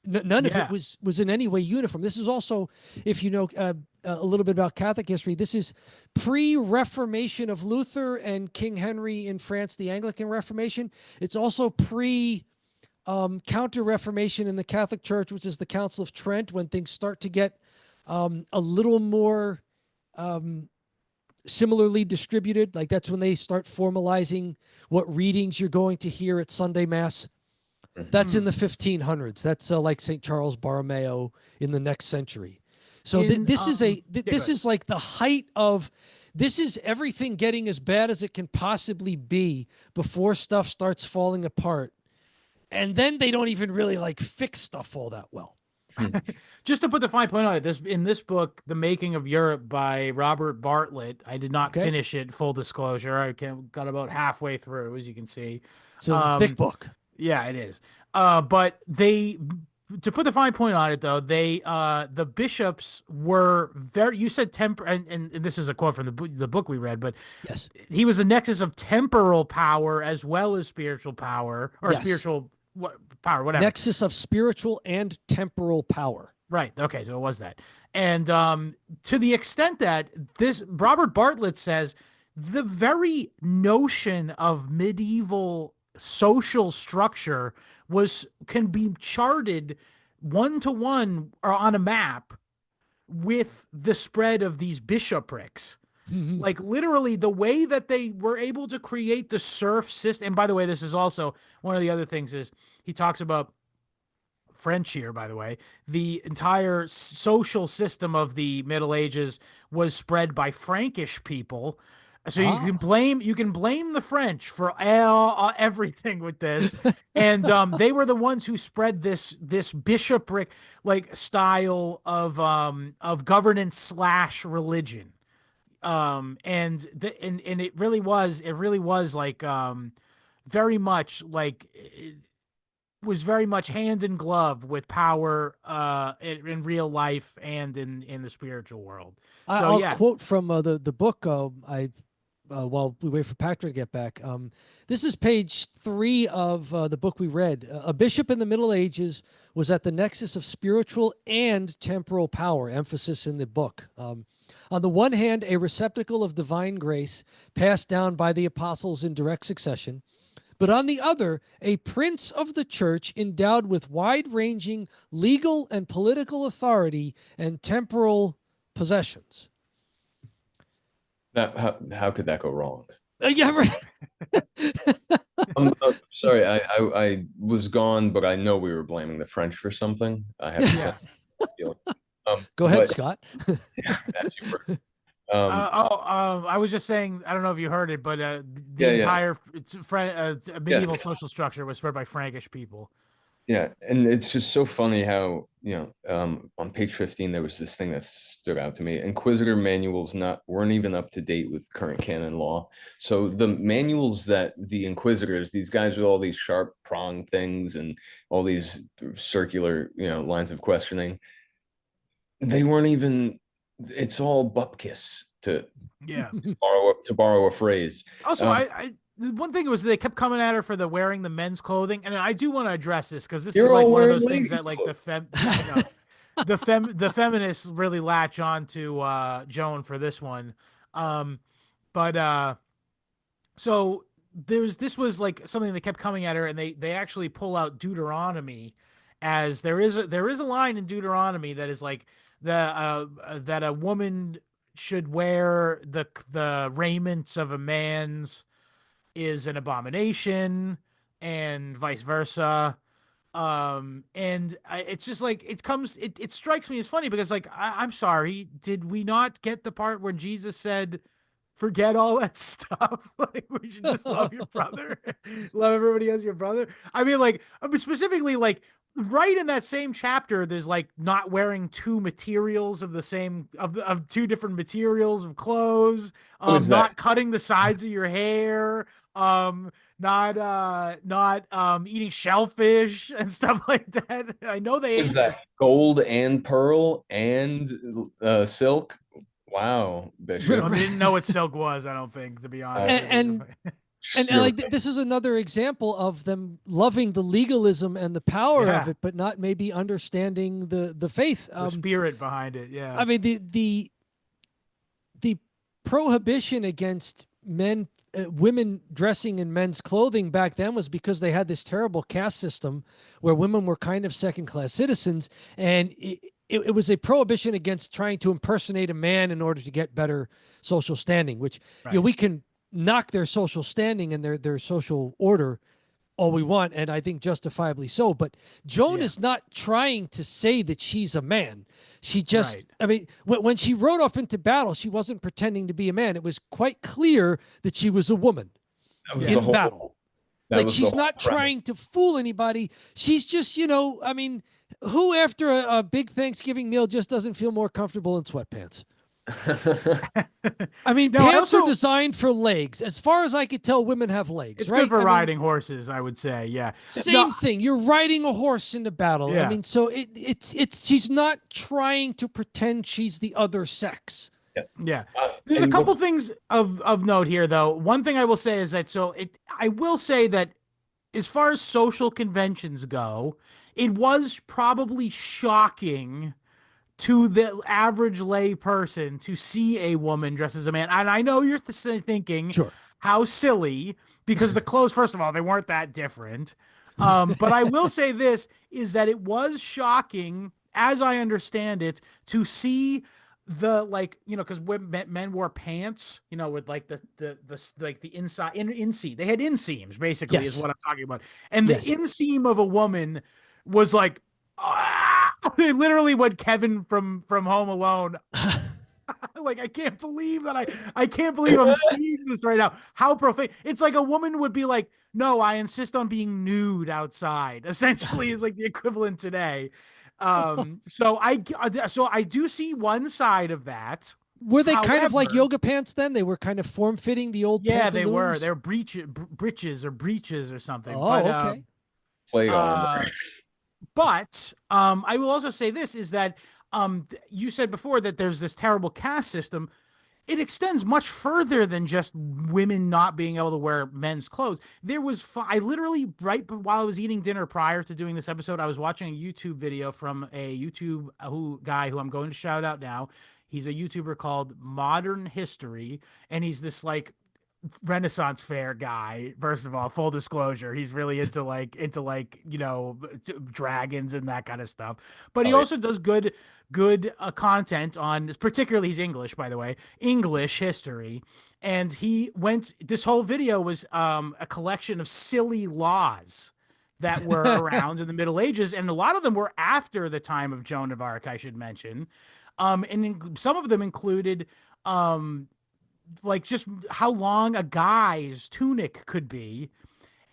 None of it Yeah. was in any way uniform. This is also, if you know a little bit about Catholic history, this is pre-Reformation of Luther and King Henry in France, the Anglican Reformation. It's also pre Counter-Reformation in the Catholic Church, which is the Council of Trent, when things start to get a little more similarly distributed. Like that's when they start formalizing what readings you're going to hear at Sunday Mass. That's in the 1500s. That's like St. Charles Borromeo in the next century. So In this is yeah, go this ahead. is like the height of, this is everything getting as bad as it can possibly be before stuff starts falling apart. And then they don't even really like fix stuff all that well. Just to put the fine point on it, in this book, The Making of Europe by Robert Bartlett, I did not Okay. finish it, full disclosure. Got about halfway through, as you can see. It's a thick Um, book. yeah, it is. But they, to put the fine point on it, though, the bishops were very. You said temper, and this is a quote from the book we read, but Yes. he was a nexus of temporal power as well as spiritual power, or Yes. spiritual power, whatever. Nexus of spiritual and temporal power. Right. Okay. So it was that. And to the extent that this Robert Bartlett says the very notion of medieval social structure can be charted one to one or on a map with the spread of these bishoprics. Like literally the way that they were able to create the serf system. And by the way, this is also one of the other things is he talks about French here, by the way. The entire social system of the Middle Ages was spread by Frankish people. So Ah. you can blame the French for everything with this, and they were the ones who spread this bishopric like style of governance slash religion, and it really was like very much like was very much hand in glove with power in real life and in the spiritual world. So I'll yeah, quote from the book. I while we wait for Patrick to get back. This is page 3 of the book we read. A bishop in the Middle Ages was at the nexus of spiritual and temporal power. Emphasis in the book. On the one hand, a receptacle of divine grace passed down by the apostles in direct succession, but on the other, a prince of the church endowed with wide-ranging legal and political authority and temporal possessions. Now, how could that go wrong? Yeah, right. I'm sorry, I was gone, but I know we were blaming the French for something. I have a yeah. sense feeling. Go ahead, But Scott. as you were, um, I was just saying, I don't know if you heard it, but the yeah, entire yeah, medieval social structure was spread by Frankish people. yeah, and it's just so funny how, on page 15 there was this thing that stood out to me. Inquisitor manuals not weren't even up to date with current canon law. So the manuals that the inquisitors, these guys with all these sharp prong things and all these circular, lines of questioning, they weren't even. It's all bupkis Yeah. borrow a phrase. Also, Um, the one thing was they kept coming at her for the wearing the men's clothing, and I do want to address this because this is you're like all one of wearing those things lady that like clothes. the feminists really latch on to Joan for this one. Um, but so this was like something that kept coming at her, and they actually pull out Deuteronomy as there is a line in Deuteronomy that is like that a woman should wear the raiments of a man's is an abomination and vice versa. And it's just like it strikes me as funny because like I'm sorry, did we not get the part where Jesus said forget all that stuff? Like we should just love your brother, love everybody as your brother. I mean, like specifically like right in that same chapter, there's like not wearing two materials of the same of two different materials of clothes, What is that? not cutting the sides of your hair, not eating shellfish and stuff like that. I know they What is ate this. that? Gold and pearl and silk? Wow, Oh, Bishop. they didn't know what silk was, I don't think, to be honest Uh, with and you. and you're like this is another example of them loving the legalism and the power of Yeah, it, but not maybe understanding the faith. the spirit behind it. Yeah. I mean the prohibition against women dressing in men's clothing back then was because they had this terrible caste system where women were kind of second class citizens, and it was a prohibition against trying to impersonate a man in order to get better social standing, which Right. we can knock their social standing and their social order all we want, and I think justifiably so. But Joan Yeah. is not trying to say that she's a man. She just, Right. I mean, when she rode off into battle, she wasn't pretending to be a man. It was quite clear that she was a woman that was Yeah. the in battle. whole that Like was the she's whole not premise. trying to fool anybody. She's just, I mean, who after a big Thanksgiving meal just doesn't feel more comfortable in sweatpants? I mean, No, I pants are also designed for legs. As far as I could tell, women have legs, it's good right? for I mean, riding horses, I would say. Yeah. No, same thing. You're riding a horse into battle. I yeah. mean, so it's she's not trying to pretend she's the other sex. Yeah. Yeah. There's a And couple what's things of note here though. One thing I will say is that I will say that as far as social conventions go, it was probably shocking to the average lay person to see a woman dressed as a man. And I know you're thinking Sure. how silly, because the clothes, first of all, they weren't that different. But I will say this is that it was shocking, as I understand it, to see the like, because men wore pants, with like the like the inside inseam. They had inseams, basically, is Yes. what I'm talking about. And the Yes. inseam of a woman was like, they literally went Kevin from Home Alone. Like, I can't believe that I can't believe I'm seeing this right now. How profane. It's like a woman would be like, no, I insist on being nude outside, essentially, is like the equivalent today. So I do see one side of that. Were they kind of like However, yoga pants then? They were kind of form fitting the old yeah, they were. pantaloons. They're breeches or breeches or something. Oh, okay. play armor? Uh But I will also say this is that you said before that there's this terrible caste system. It extends much further than just women not being able to wear men's clothes. I literally, right while I was eating dinner prior to doing this episode, I was watching a YouTube video from a YouTube guy who I'm going to shout out now. He's a YouTuber called Modern History, and he's this like Renaissance fair guy. First of all, full disclosure, he's really into dragons and that kind of stuff. But he Oh, yeah. also does good content on, particularly he's English, by the way, English history. And this whole video was a collection of silly laws that were around in the Middle Ages, and a lot of them were after the time of Joan of Arc, I should mention. Some of them included like just how long a guy's tunic could be,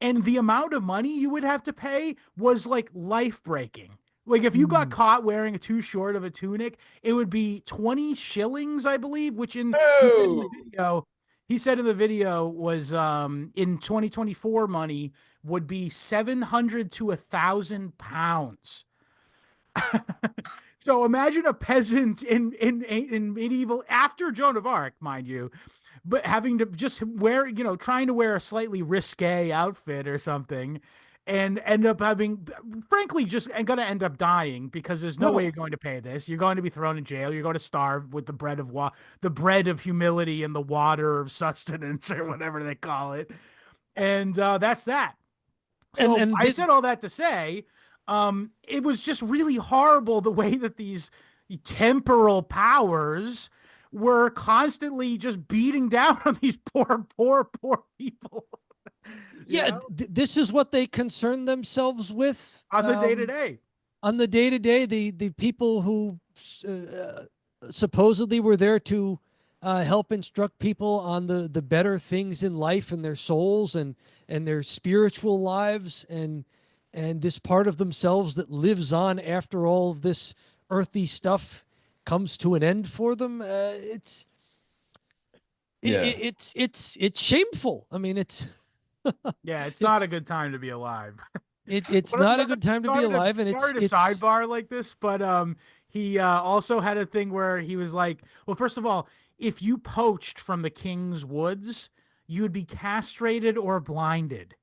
and the amount of money you would have to pay was like life breaking. Like if you got Mm. caught wearing too short of a tunic, it would be 20 shillings, I believe, which Oh, he said in the video was in 2024 money would be 700 to £1,000. So imagine a peasant in medieval, after Joan of Arc, mind you, but having to just wear, trying to wear a slightly risque outfit or something, and end up having, frankly, just and gonna end up dying because there's no way no. you're going to pay this. You're going to be thrown in jail. You're going to starve with the bread of humility and the water of sustenance, or whatever they call it. And that's that. And So I said all that to say, it was just really horrible the way that these temporal powers were constantly just beating down on these poor people. yeah, this is what they concern themselves with On the day to day. on the day to day. The people who supposedly were there to help instruct people on the better things in life and their souls and their spiritual lives, and and this part of themselves that lives on after all of this earthy stuff comes to an end for them. Yeah. It's shameful. I mean, Yeah, it's not it's a good time to be alive. it's not a good time to be alive, and Sorry to it's sidebar like this, but he also had a thing where he was like, well, first of all, if you poached from the king's woods, you would be castrated or blinded.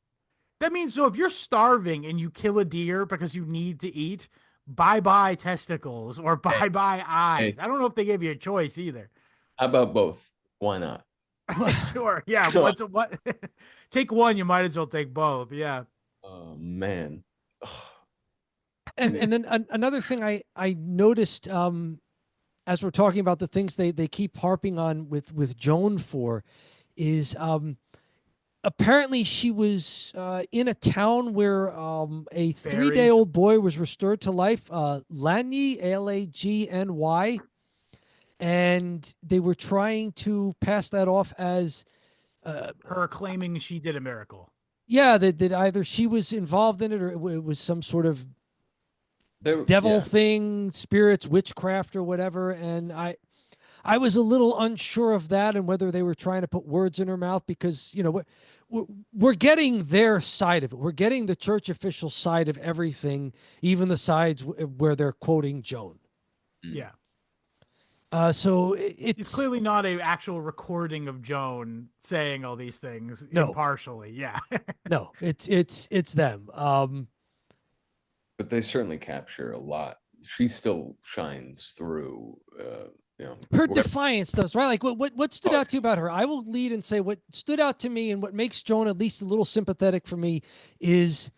That means so if you're starving and you kill a deer because you need to eat, bye bye testicles or Hey, bye bye eyes. hey, I don't know if they gave you a choice either. how about both? Why not? Sure, yeah. Come on. What's what? Take one, you might as well take both. Yeah, Oh man. and then another thing I noticed as we're talking about the things they keep harping on with Joan for is apparently she was in a town where a 3 day fairies. old boy was restored to life, Lagny, Lagny, and they were trying to pass that off as Her claiming she did a miracle. yeah, that either she was involved in it or it was some sort of There, devil yeah. thing, spirits, witchcraft, or whatever. And I was a little unsure of that and whether they were trying to put words in her mouth because we're getting their side of it. We're getting the church official side of everything, even the sides where they're quoting Joan. Mm. Yeah. So It's it's clearly not a actual recording of Joan saying all these things no, impartially. Yeah. no, it's them. But they certainly capture a lot. She still shines through. Her Whatever. defiance does, right? Like what stood Oh, out to you about her? I will lead and say what stood out to me and what makes Joan at least a little sympathetic for me is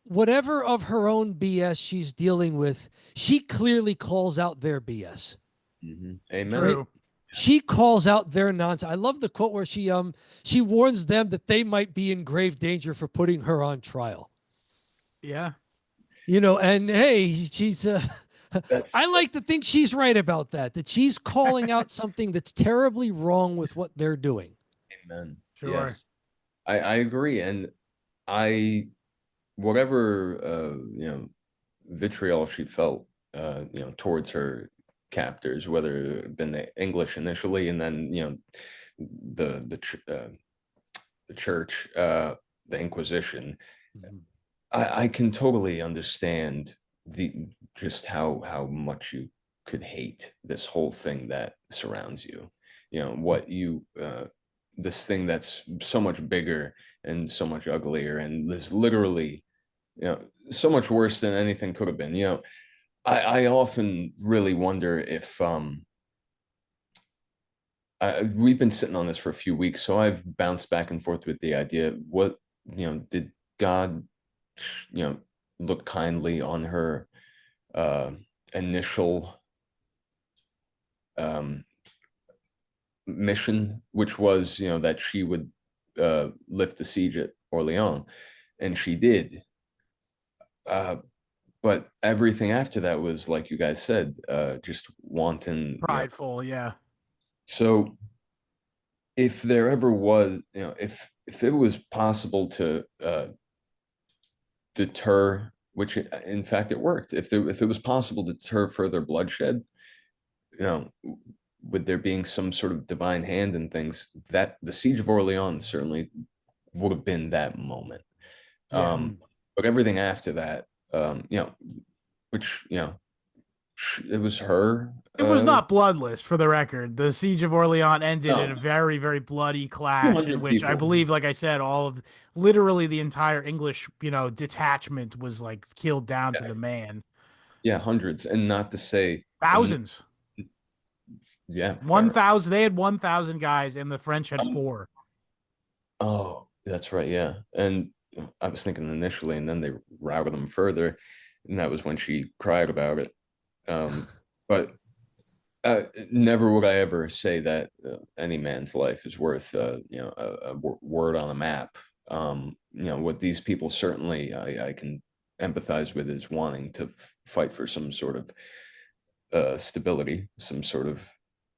whatever of her own BS she's dealing with, she clearly calls out their BS. Amen. Right? True. She calls out their nonsense. I love the quote where she warns them that they might be in grave danger for putting her on trial. Yeah. And hey, she's I That's like to think she's right about that she's calling out something that's terribly wrong with what they're doing. amen. Sure. Yes, I agree, and I whatever vitriol she felt towards her captors, whether it had been the English initially, and then the church, the Inquisition. Mhm. I can totally understand the just how much you could hate this whole thing that surrounds you. What you this thing that's so much bigger and so much uglier and is literally so much worse than anything could have been. I often really wonder if we've been sitting on this for a few weeks, so I've bounced back and forth with the idea. What did God you know look kindly on her uh initial um mission, which was that she would lift the siege at Orleans, and she did. uh but everything after that was, like you guys said, just wanton. Prideful. Yeah. So if there ever was, if it was possible to deter, which in fact it worked, if it was possible to deter further bloodshed, you know with there being some sort of divine hand in things, that the siege of Orleans certainly would have been that moment. Yeah. um but everything after that, which it was her. It was not bloodless, for the record. The siege of Orleans ended in No, a very, very bloody clash in 200 which I people. believe, like I said, all of literally the entire English, detachment was like killed down to Yeah, the man. yeah, hundreds, and not to say, and Thousands. yeah, fair. 1,000. They had 1,000 guys, and the French had Um, four. oh, that's right, yeah. And I was thinking initially, and then they routed them further, and that was when she cried about it. But never would I ever say that any man's life is worth word on a map. What these people certainly I can empathize with is wanting to fight for some sort of stability, some sort of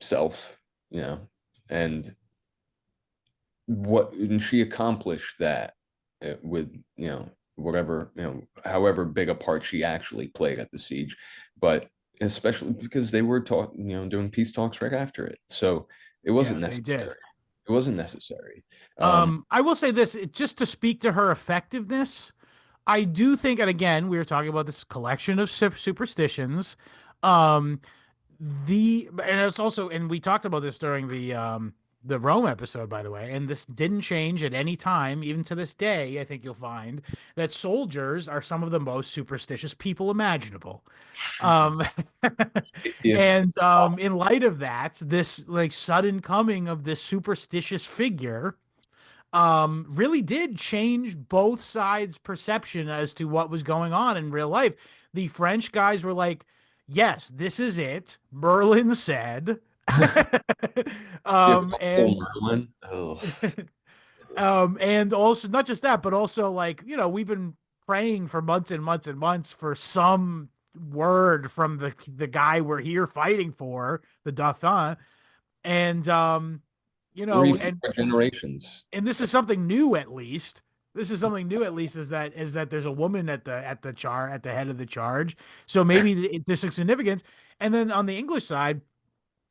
self, and and she accomplished that with whatever, however big a part she actually played at the siege, but especially because they were doing peace talks right after it. So it wasn't Yeah, they did. necessary. It wasn't necessary. I will say this, just to speak to her effectiveness. I do think, and again, we were talking about this collection of superstitions. Um, and it's also, and we talked about this during the Rome episode, by the way, and this didn't change at any time, even to this day. I think you'll find that soldiers are some of the most superstitious people imaginable. Um, It's and in light of that, this like sudden coming of this superstitious figure really did change both sides' perception as to what was going on in real life. The French guys were like, yes, this is it. Merlin said. And Merlin. Oh, and also not just that, but also like, we've been praying for months and months and months for some word from the guy we're here fighting for, the Dauphin. And three, and four generations. this is something new at least. This is something new at least, is that there's a woman at the head of the charge. So maybe there's some significance. And then on the English side,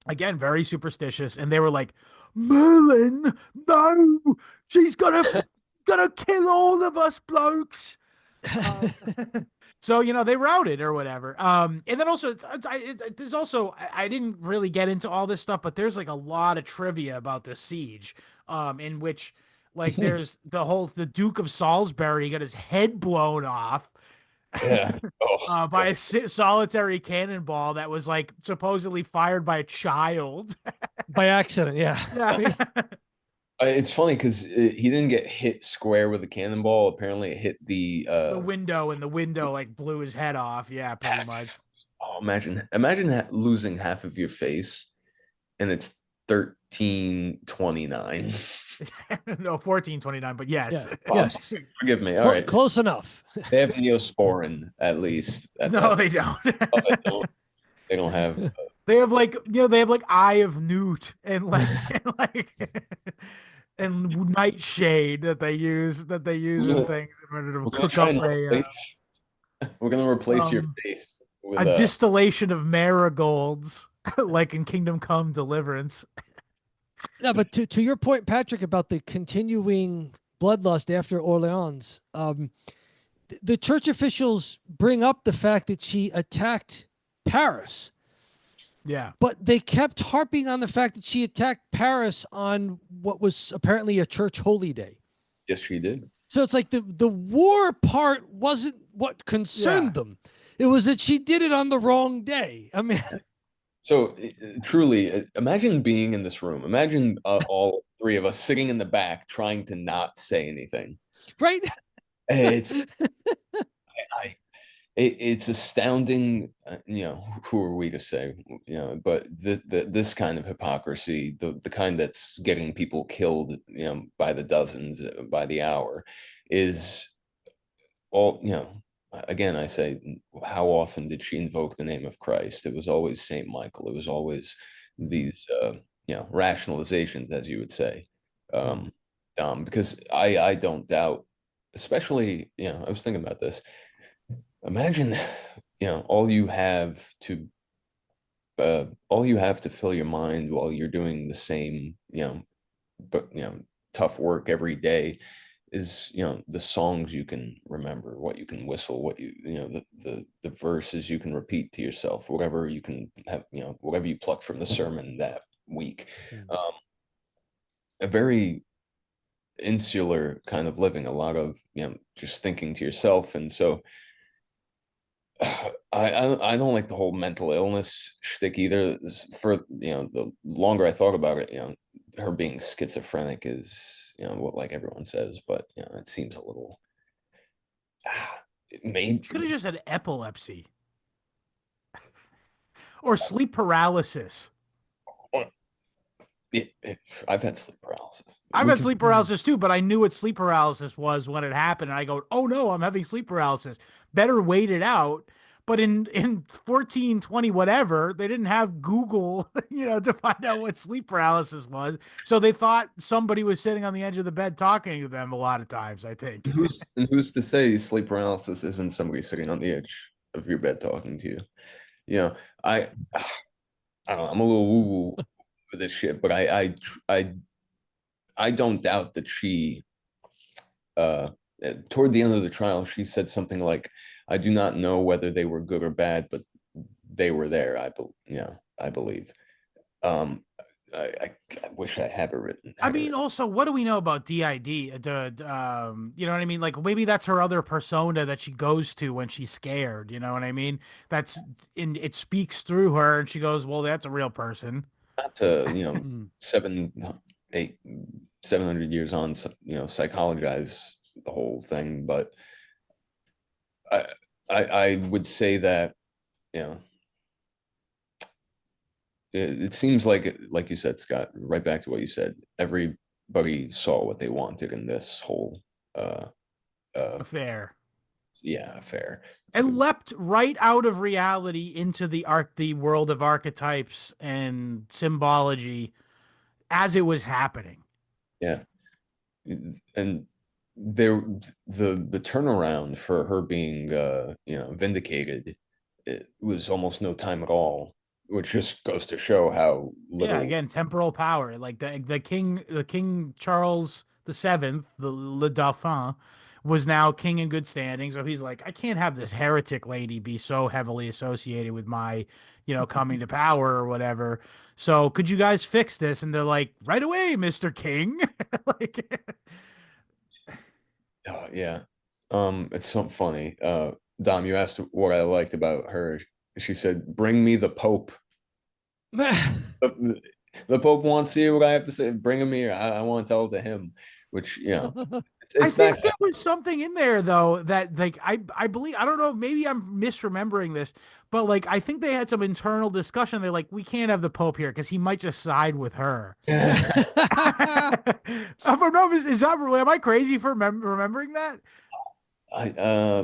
again, very superstitious, and they were like, Merlin, no, she's gonna kill all of us blokes. Um, so they routed or whatever. And then also there's also, I didn't really get into all this stuff, but there's like a lot of trivia about this siege, in which like there's the Duke of Salisbury got his head blown off. Yeah. Oh, By a solitary cannonball that was like supposedly fired by a child. By accident. Yeah. Yeah. it's funny because he didn't get hit square with a cannonball. Apparently, it hit the window, and the window like blew his head off. Yeah, pretty much. Oh, imagine losing half of your face, and it's 1329. No, 1429, but yes. Yeah. Forgive me. All right. Close enough. They have Neosporin at least. No, they don't. They don't have. They have like Eye of Newt and like and Nightshade that they use in things in order to cook up we're gonna replace your face with a distillation of marigolds, like in Kingdom Come Deliverance. No, but to your point, Patrick, about the continuing bloodlust after Orleans, the church officials bring up the fact that she attacked Paris. Yeah. But they kept harping on the fact that she attacked Paris on what was apparently a church holy day. Yes, she did. So it's like the war part wasn't what concerned them. It was that she did it on the wrong day. I mean, so truly, imagine being in this room. Imagine all three of us sitting in the back trying to not say anything. Right? It's it's astounding. Who are we to say? But this kind of hypocrisy, the kind that's getting people killed, by the dozens, by the hour, is all. Again, I say, how often did she invoke the name of Christ? It was always Saint Michael. It was always these, rationalizations, as you would say, because I don't doubt, especially, I was thinking about this. Imagine, all you have to fill your mind while you're doing the same, but tough work every day is the songs you can remember, what you can whistle, what the verses you can repeat to yourself, whatever you can have, whatever you plucked from the sermon that week. A very insular kind of living, a lot of just thinking to yourself. And so I don't like the whole mental illness shtick either. For the longer I thought about it, her being schizophrenic is what like everyone says, but it seems a little. It could have just had epilepsy or sleep paralysis. I've had sleep paralysis. I've had sleep paralysis too, but I knew what sleep paralysis was when it happened, and I go, "Oh no, I'm having sleep paralysis. Better wait it out." But in 1420 whatever, they didn't have Google, to find out what sleep paralysis was. So they thought somebody was sitting on the edge of the bed talking to them a lot of times, I think. Who's to say sleep paralysis isn't somebody sitting on the edge of your bed talking to you? You know, I I don't know, I'm a little woo-woo with this shit, but I don't doubt that she uh toward the end of the trial, she said something like, I do not know whether they were good or bad, but they were there. I believe. Um, I wish I had it written. I mean, also, what do we know about DID? You know what I mean? Like maybe that's her other persona that she goes to when she's scared. You know what I mean? That's it speaks through her, and she goes, "Well, that's a real person." Not to, Mm. 700 years on, psychologize the whole thing, but I, I would say that, you know, it seems like you said, Scott, right back to what you said, everybody saw what they wanted in this whole, uh, uh, Affair. yeah, affair. And leapt right out of reality into the world of archetypes and symbology as it was happening. Yeah. And there, the turnaround for her being, vindicated, it was almost no time at all, which just goes to show how Yeah, little. again, temporal power. Like the King Charles the 7th, the Le Dauphin, was now king in good standing. So he's like, I can't have this heretic lady be so heavily associated with my, coming to power or whatever. So could you guys fix this? And they're like, right away, Mr. King. Like, Yeah. It's something funny. Dom, you asked what I liked about her. She said, "Bring me the Pope." The, the Pope wants to see what I have to say. Bring him here. I want to tell it to him. Which, I it's think that. there was something in there though that like I believe I don't know, maybe I'm misremembering this, but like I think they had some internal discussion. They're like, we can't have the Pope here because he might just side with her. Is that really, am I crazy for remembering that?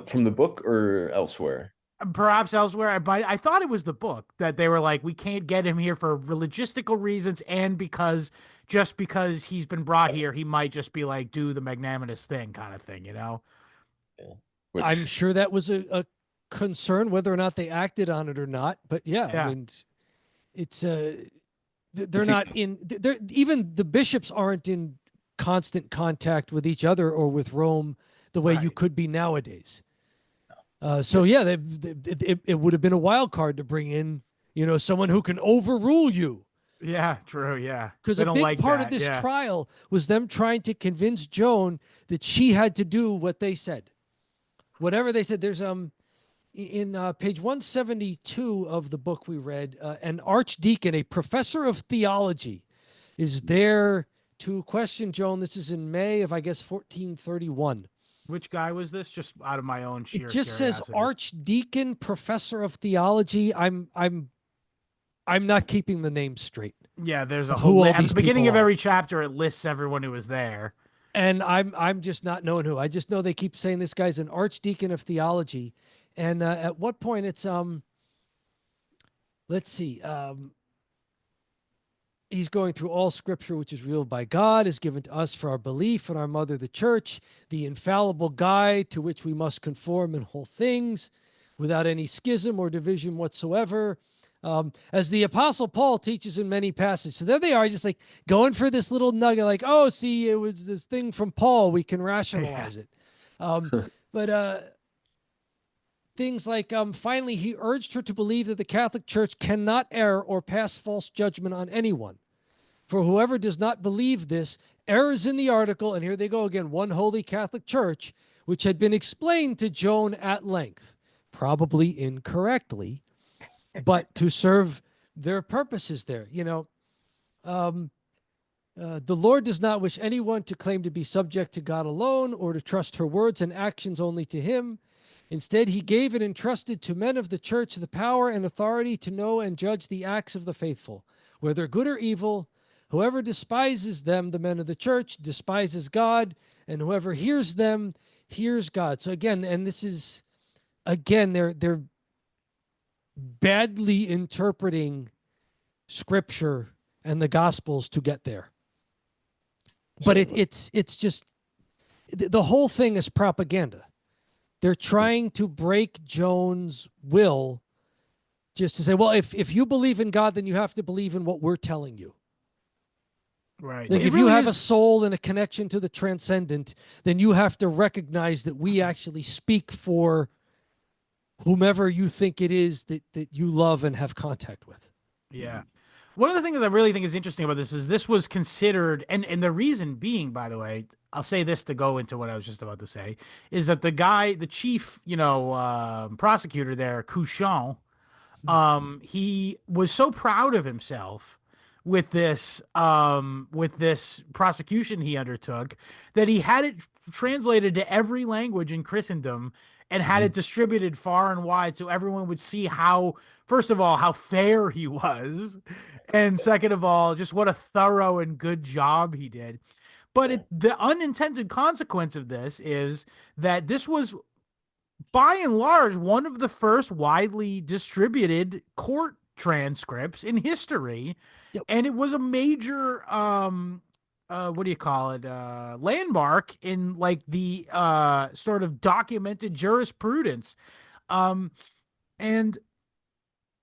From the book or elsewhere. Perhaps elsewhere. I thought it was the book that they were like, we can't get him here for logistical reasons, and because he's been brought here, he might just be like do the magnanimous thing, kind of thing, you know? Yeah. I'm Which, sure that was a concern, whether or not they acted on it or not. But yeah, I Yeah. mean, it's they're it's not in. They're even the bishops aren't in constant contact with each other or with Rome the way you Right. could be nowadays. So yeah, it would have been a wild card to bring in, someone who can overrule you. Yeah, true. Yeah. Because They a don't big like part of that. this Yeah. trial was them trying to convince Joan that she had to do what they said. Whatever they said. There's in page 172 of the book we read, an archdeacon, a professor of theology, is there to question Joan. This is in May of, I guess, 1431. Which guy was this? Just out of my own It sheer just says curiosity. archdeacon, professor of theology. I'm not keeping the name straight Yeah, there's a of whole who all at the these beginning people of are. every chapter, it lists everyone who was there. And I'm just not knowing who. I just know they keep saying this guy's an archdeacon of theology. And at what point it's let's see, he's going through all scripture which is revealed by God, is given to us for our belief and our mother the church, the infallible guide to which we must conform in whole things, without any schism or division whatsoever. As the apostle Paul teaches in many passages. So there they are, just like going for this little nugget, like, oh, see, it was this thing from Paul. We can Yeah. rationalize it. Um, but things like, finally, he urged her to believe that the Catholic Church cannot err or pass false judgment on anyone. For whoever does not believe this errs in the article, and here they go again, one holy Catholic Church, which had been explained to Joan at length, probably incorrectly, but to serve their purposes there. Um, the Lord does not wish anyone to claim to be subject to God alone or to trust her words and actions only to him. Instead, he gave and entrusted to men of the church the power and authority to know and judge the acts of the faithful, whether good or evil. Whoever despises them, the men of the church, despises God, and whoever hears them hears God. So again, and this is again, they're badly interpreting scripture and the gospels to get there. But it's just the whole thing is propaganda. They're trying to break Joan's will just to say, well, if you believe in God, then you have to believe in what we're telling you. Right. Like It if you really have a is. soul and a connection to the transcendent, then you have to recognize that we actually speak for whomever you think it is that you love and have contact with. Yeah. One of the things that I really think is interesting about this was considered, and the reason being, by the way, I'll say this to go into what I was just about to say, is that the chief, prosecutor there, Couchon, he was so proud of himself with this prosecution he undertook that he had it translated to every language in Christendom and had it distributed far and wide so everyone would see how, first of all, how fair he was, and second of all, just what a thorough and good job he did. But the unintended consequence of this is that this was, by and large, one of the first widely distributed court transcripts in history. Yep. And it was a major, what do you call it? Landmark in like the sort of documented jurisprudence. Um, and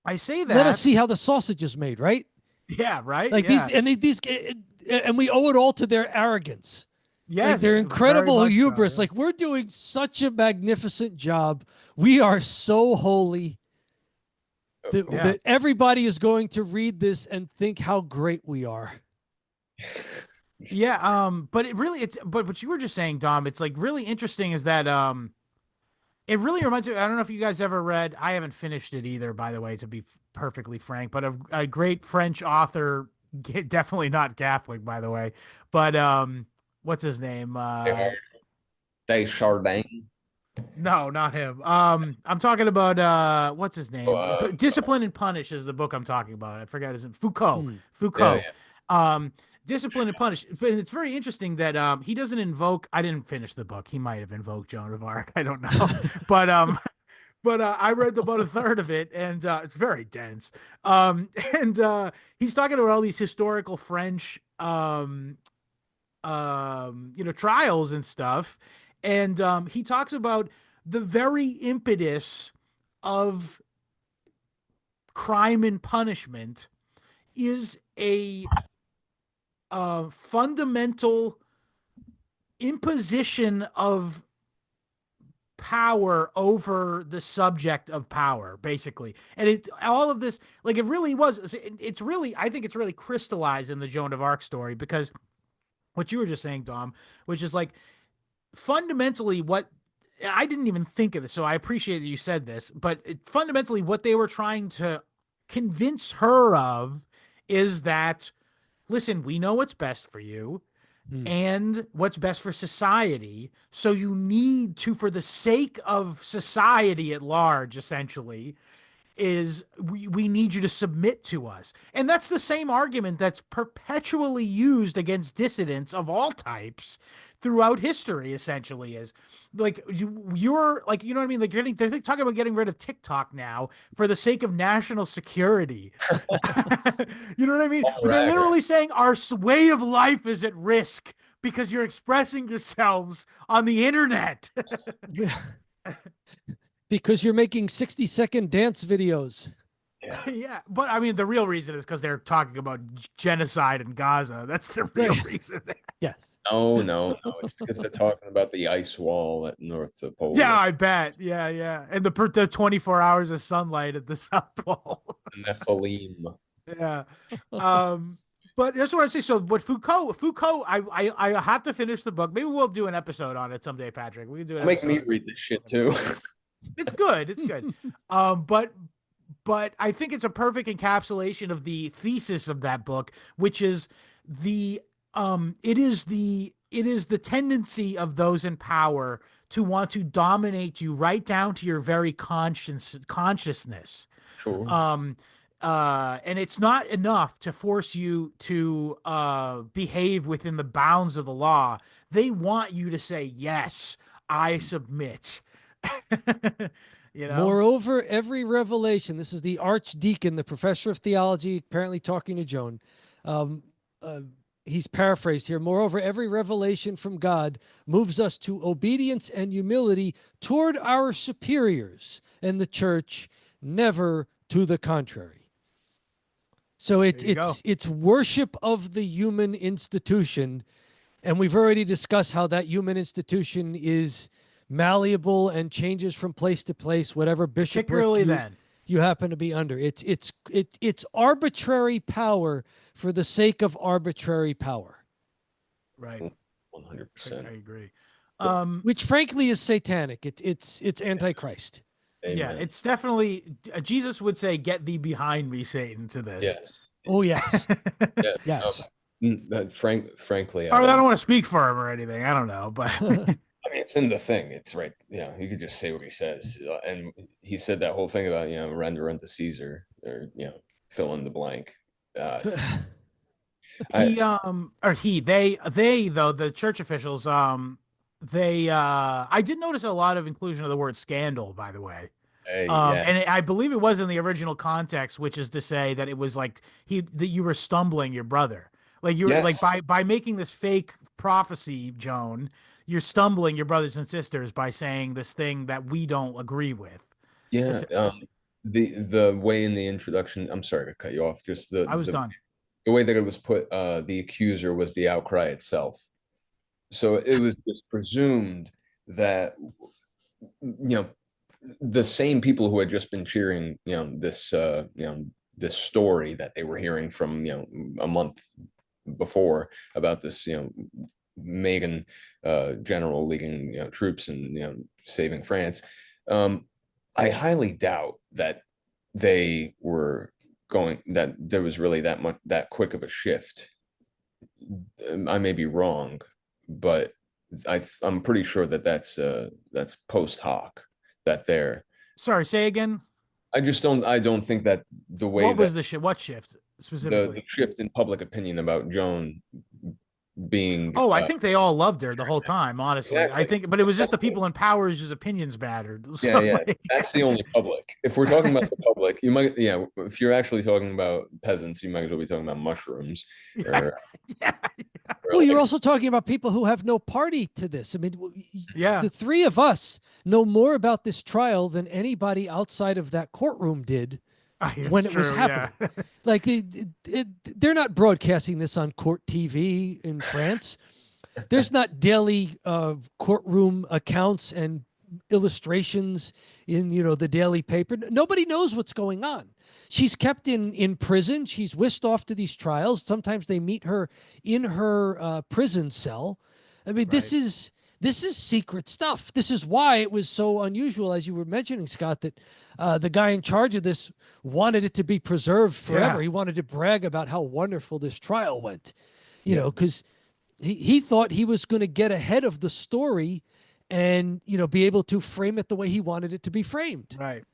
I say Let us that, see how the sausage is made, right? yeah, right. Like Yeah. and we owe it all to their arrogance. Like Yes, their very incredible much so. hubris. Yeah. Like we're doing such a magnificent job. We are so holy Yeah. that everybody is going to read this and think how great we are. Yeah. But it really, it's, but what you were just saying, Dom, it's like really interesting is that, it really reminds me. I don't know if you guys ever read. I haven't finished it either, by the way, to be perfectly frank. But a great French author, definitely not Catholic, by the way. But what's his name? Chardin. No, not him. I'm talking about what's his name? Discipline and Punish is the book I'm talking about. I forgot his name. Foucault. Hmm. Yeah, Foucault. Um, Discipline and Punish. But it's very interesting that he doesn't invoke. I didn't finish the book. He might have invoked Joan of Arc. I don't know. But I read about a third of it, and it's very dense. And he's talking about all these historical French, trials and stuff, and he talks about the very impetus of crime and punishment is a fundamental imposition of power over the subject of power, basically. And it, all of this, like, it really was, it's really, I think it's really crystallized in the Joan of Arc story, because what you were just saying, Dom, which is like fundamentally what, I didn't even think of this, so I appreciate that you said this, but fundamentally what they were trying to convince her of is that, listen, we know what's best for you and what's best for society. So you need to, for the sake of society at large, essentially, is we need you to submit to us. And that's the same argument that's perpetually used against dissidents of all types throughout history, essentially, is like you're like, you know what I mean? Like they're talking about getting rid of TikTok now for the sake of national security. You know what I mean? All But they're right. literally saying our way of life is at risk because you're expressing yourselves on the internet. Because you're making 60-second dance videos. Yeah, but I mean, the real reason is because they're talking about genocide in Gaza. That's the real reason. Yes. No. It's because they're talking about the ice wall at North Pole. Yeah, I bet. Yeah, yeah, and the 24 hours of sunlight at the South Pole. Nephilim. Yeah, but that's what I say. So, what Foucault, I have to finish the book. Maybe we'll do an episode on it someday, Patrick. We can do an Make me episode. read this shit too. It's good. It's good. But I think it's a perfect encapsulation of the thesis of that book, which is it is the tendency of those in power to want to dominate you right down to your very consciousness. Sure. And it's not enough to force you to behave within the bounds of the law. They want you to say, yes, I submit. You know? Moreover, every revelation, this is the archdeacon, the professor of theology, apparently talking to Joan. Um, uh, he's paraphrased here. Moreover, every revelation from God moves us to obedience and humility toward our superiors and the church, never to the contrary. So There you go. it's worship of the human institution, and we've already discussed how that human institution is malleable and changes from place to place, whatever bishopric Particularly then. you happen to be under. It's arbitrary power for the sake of arbitrary power, Right. 100%. I agree. which frankly is satanic. It's antichrist. Yeah, Amen. it's definitely Jesus would say, "Get thee behind me, Satan," to this. Yes. Oh yes, Yeah. yes. Frankly, Or I don't want to speak for him or anything. I don't know, but I mean, it's in the thing. It's right. You could just say what he says, and he said that whole thing about render unto Caesar, or fill in the blank. he or he they though the church officials they I did notice a lot of inclusion of the word scandal, by the way. Yeah, And I believe it was in the original context, which is to say that it was like that you were stumbling your brother, like you were like yes, by making this fake prophecy, Joan, you're stumbling your brothers and sisters by saying this thing that we don't agree with. yeah. Essentially, The way in the introduction. I'm sorry to cut you off. Just I was done. the way that it was put. The accuser was the outcry itself. So it was just presumed that the same people who had just been cheering this story that they were hearing from a month before about this Maiden general leading troops and saving France. I highly doubt that they were going that there was really that quick of a shift. I may be wrong, but I'm pretty sure that that's post hoc that they're. Sorry, say again. I don't think that the way What was that the shift? What shift the specifically? shift in public opinion about Joan being Oh, I think they all loved her the whole time, honestly. I exactly. think, but it was just the people in power whose opinions mattered. Yeah, So, yeah, like, that's the only public. If we're talking about the public, you might, yeah. If you're actually talking about peasants, you might as well be talking about mushrooms, yeah, or, yeah, Well, you're like, also talking about people who have no party to this. I mean, yeah. the three of us know more about this trial than anybody outside of that courtroom did It's when it was true. Yeah, happening. Like, they're not broadcasting this on court TV in France. There's not daily courtroom accounts and illustrations in the daily paper. Nobody knows what's going on. She's kept in prison. She's whisked off to these trials. Sometimes they meet her in her prison cell. I mean, right. this is secret stuff. This is why it was so unusual, as you were mentioning, Scott, that the guy in charge of this wanted it to be preserved forever. Yeah, He wanted to brag about how wonderful this trial went, yeah, because he thought he was going to get ahead of the story and be able to frame it the way he wanted it to be framed. right.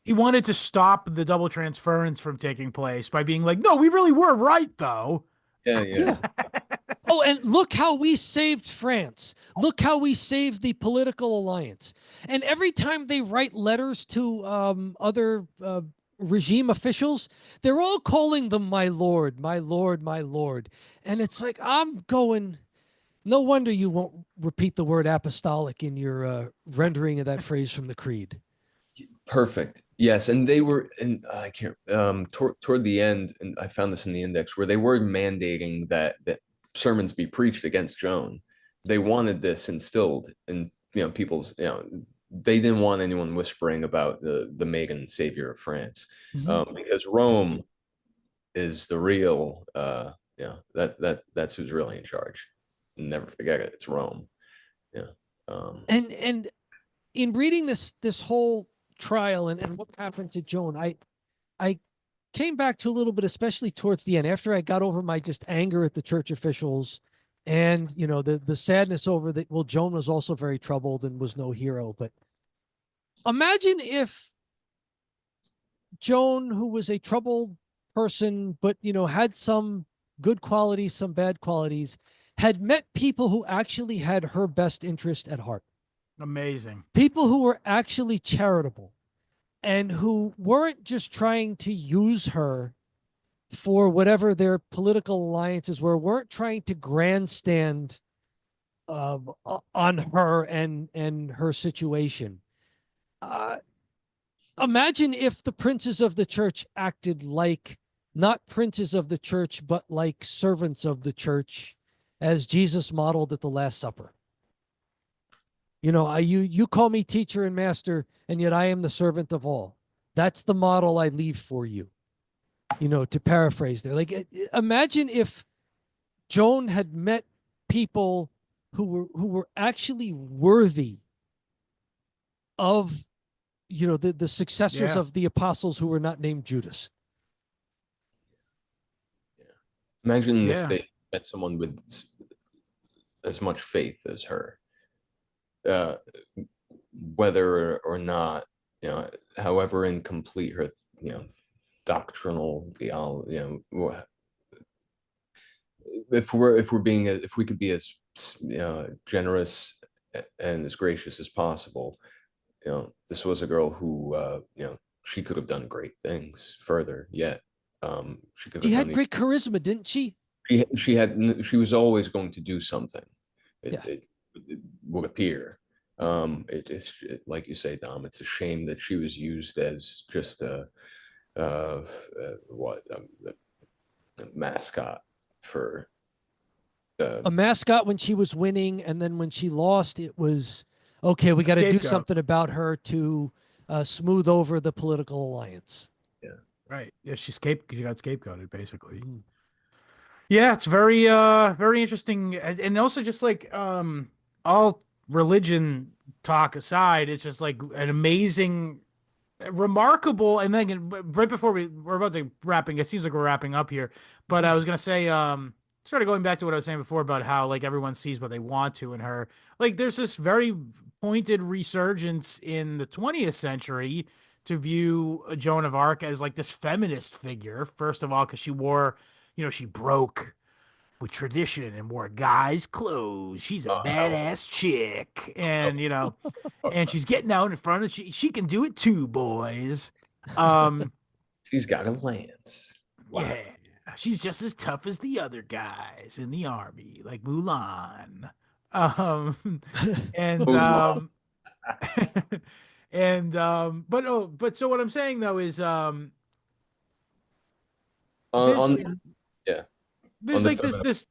He wanted to stop the double transference from taking place by being like, "No, we really were right, though." yeah, yeah, Yeah. Oh, and look how we saved France. Look how we saved the political alliance. And every time they write letters to other regime officials, they're all calling them my lord, my lord, my lord. And it's like, I'm going, no wonder you won't repeat the word apostolic in your rendering of that phrase from the creed. perfect. Yes, and they were, and I can't, toward the end, and I found this in the index where they were mandating that sermons be preached against Joan. They wanted this instilled in people's, they didn't want anyone whispering about the Maiden savior of France, because Rome is the real, that's who's really in charge. Never forget it. It's Rome. Yeah. And in reading this whole trial and what happened to Joan, I came back to a little bit, especially towards the end, after I got over my just anger at the church officials and the sadness over that. Well, Joan was also very troubled and was no hero. But imagine if Joan, who was a troubled person, but had some good qualities, some bad qualities, had met people who actually had her best interest at heart. Amazing. People who were actually charitable and who weren't just trying to use her for whatever their political alliances were, weren't trying to grandstand on her and her situation. Uh, Imagine if the princes of the church acted like not princes of the church, but like servants of the church, as Jesus modeled at the Last Supper. You call me teacher and master, and yet I am the servant of all. That's the model I leave for you. To paraphrase there, like imagine if Joan had met people who were actually worthy of the successors Yeah. of the apostles who were not named Judas. Imagine if Yeah. they met someone with as much faith as her, uh, whether or not, however incomplete her, doctrinal theology, if we could be as generous and as gracious as possible, this was a girl who, she could have done great things further yet. She could She have had done great charisma, didn't she? she was always going to do something. It, Yeah. it, it would appear. Like you say, Dom. It's a shame that she was used as just uh, a mascot for. A mascot when she was winning, and then when she lost, it was okay. We A got to do scapegoat. something about her to smooth over the political alliance. Yeah. Right. Yeah, she got scapegoated basically. Mm. Yeah, it's very interesting. And also just like all religion talk aside, it's just like an amazing, remarkable. And then right before we're about to wrapping, it seems like we're wrapping up here, but I was gonna say sort of going back to what I was saying before about how like everyone sees what they want to in her. Like there's this very pointed resurgence in the 20th century to view Joan of Arc as like this feminist figure, first of all, because she wore, she broke with tradition and wore guys' clothes. She's a Oh, badass chick, and hell. and she's getting out in front of she can do it too, boys. Um, She's got a lance. Wow. yeah, she's just as tough as the other guys in the army, like Mulan. Um, and Mulan. but so what I'm saying though is On, there's on yeah, on there's the like this feminine. this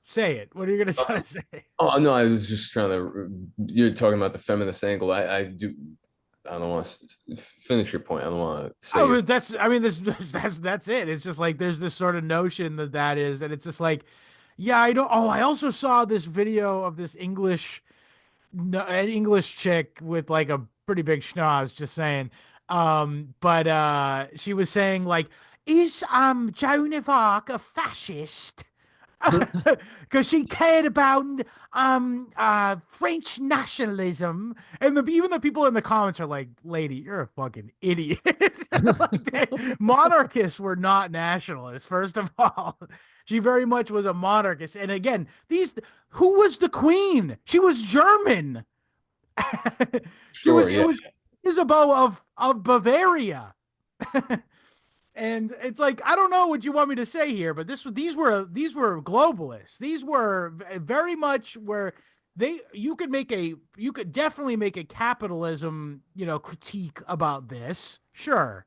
say it. What are you gonna try Uh, to say? oh no, I was just trying to. You're talking about the feminist angle. I do. I don't want to finish your point. I don't want to say Oh, your. but that's I mean that's it. It's just like there's this sort of notion that is, and it's just like, yeah, I don't. Oh, I also saw this video of this English no, an English chick with like a pretty big schnoz, just saying. But she was saying like, is Joan of Arc a fascist? Because she cared about French nationalism, and even the people in the comments are like, "Lady, you're a fucking idiot." Monarchists were not nationalists. First of all, she very much was a monarchist. And again, who was the queen? She was German. Sure. It Yeah. was Isabeau of Bavaria. And it's like I don't know what you want me to say here, but these were globalists. These were very much where you could definitely make a capitalism, critique about this. Sure.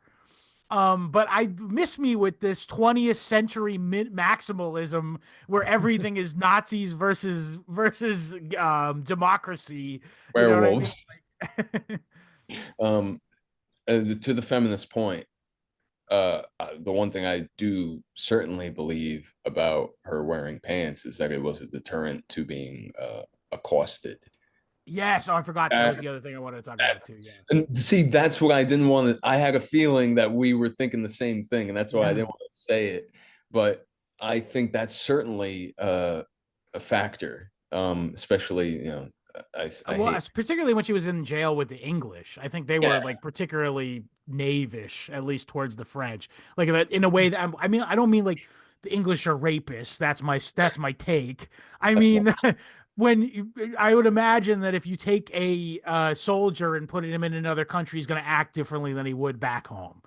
But I miss me with this 20th century maximalism where everything is Nazis versus democracy. You know what I mean? Werewolves. Um, to the feminist point, the one thing I do certainly believe about her wearing pants is that it was a deterrent to being accosted. Yes, oh, I forgot that Uh, was the other thing I wanted to talk about too. Yeah. and see, that's what I didn't want to. I had a feeling that we were thinking the same thing, and that's why I Yeah. didn't want to say it. But I think that's certainly a factor, especially I Well, hate. particularly when she was in jail with the English, I think they were Yeah, like particularly knavish, at least towards the French. Like that in a way that I mean, I don't mean like the English are rapists. That's my take. I that's one. mean, I would imagine that if you take a soldier and put him in another country, he's going to act differently than he would back home.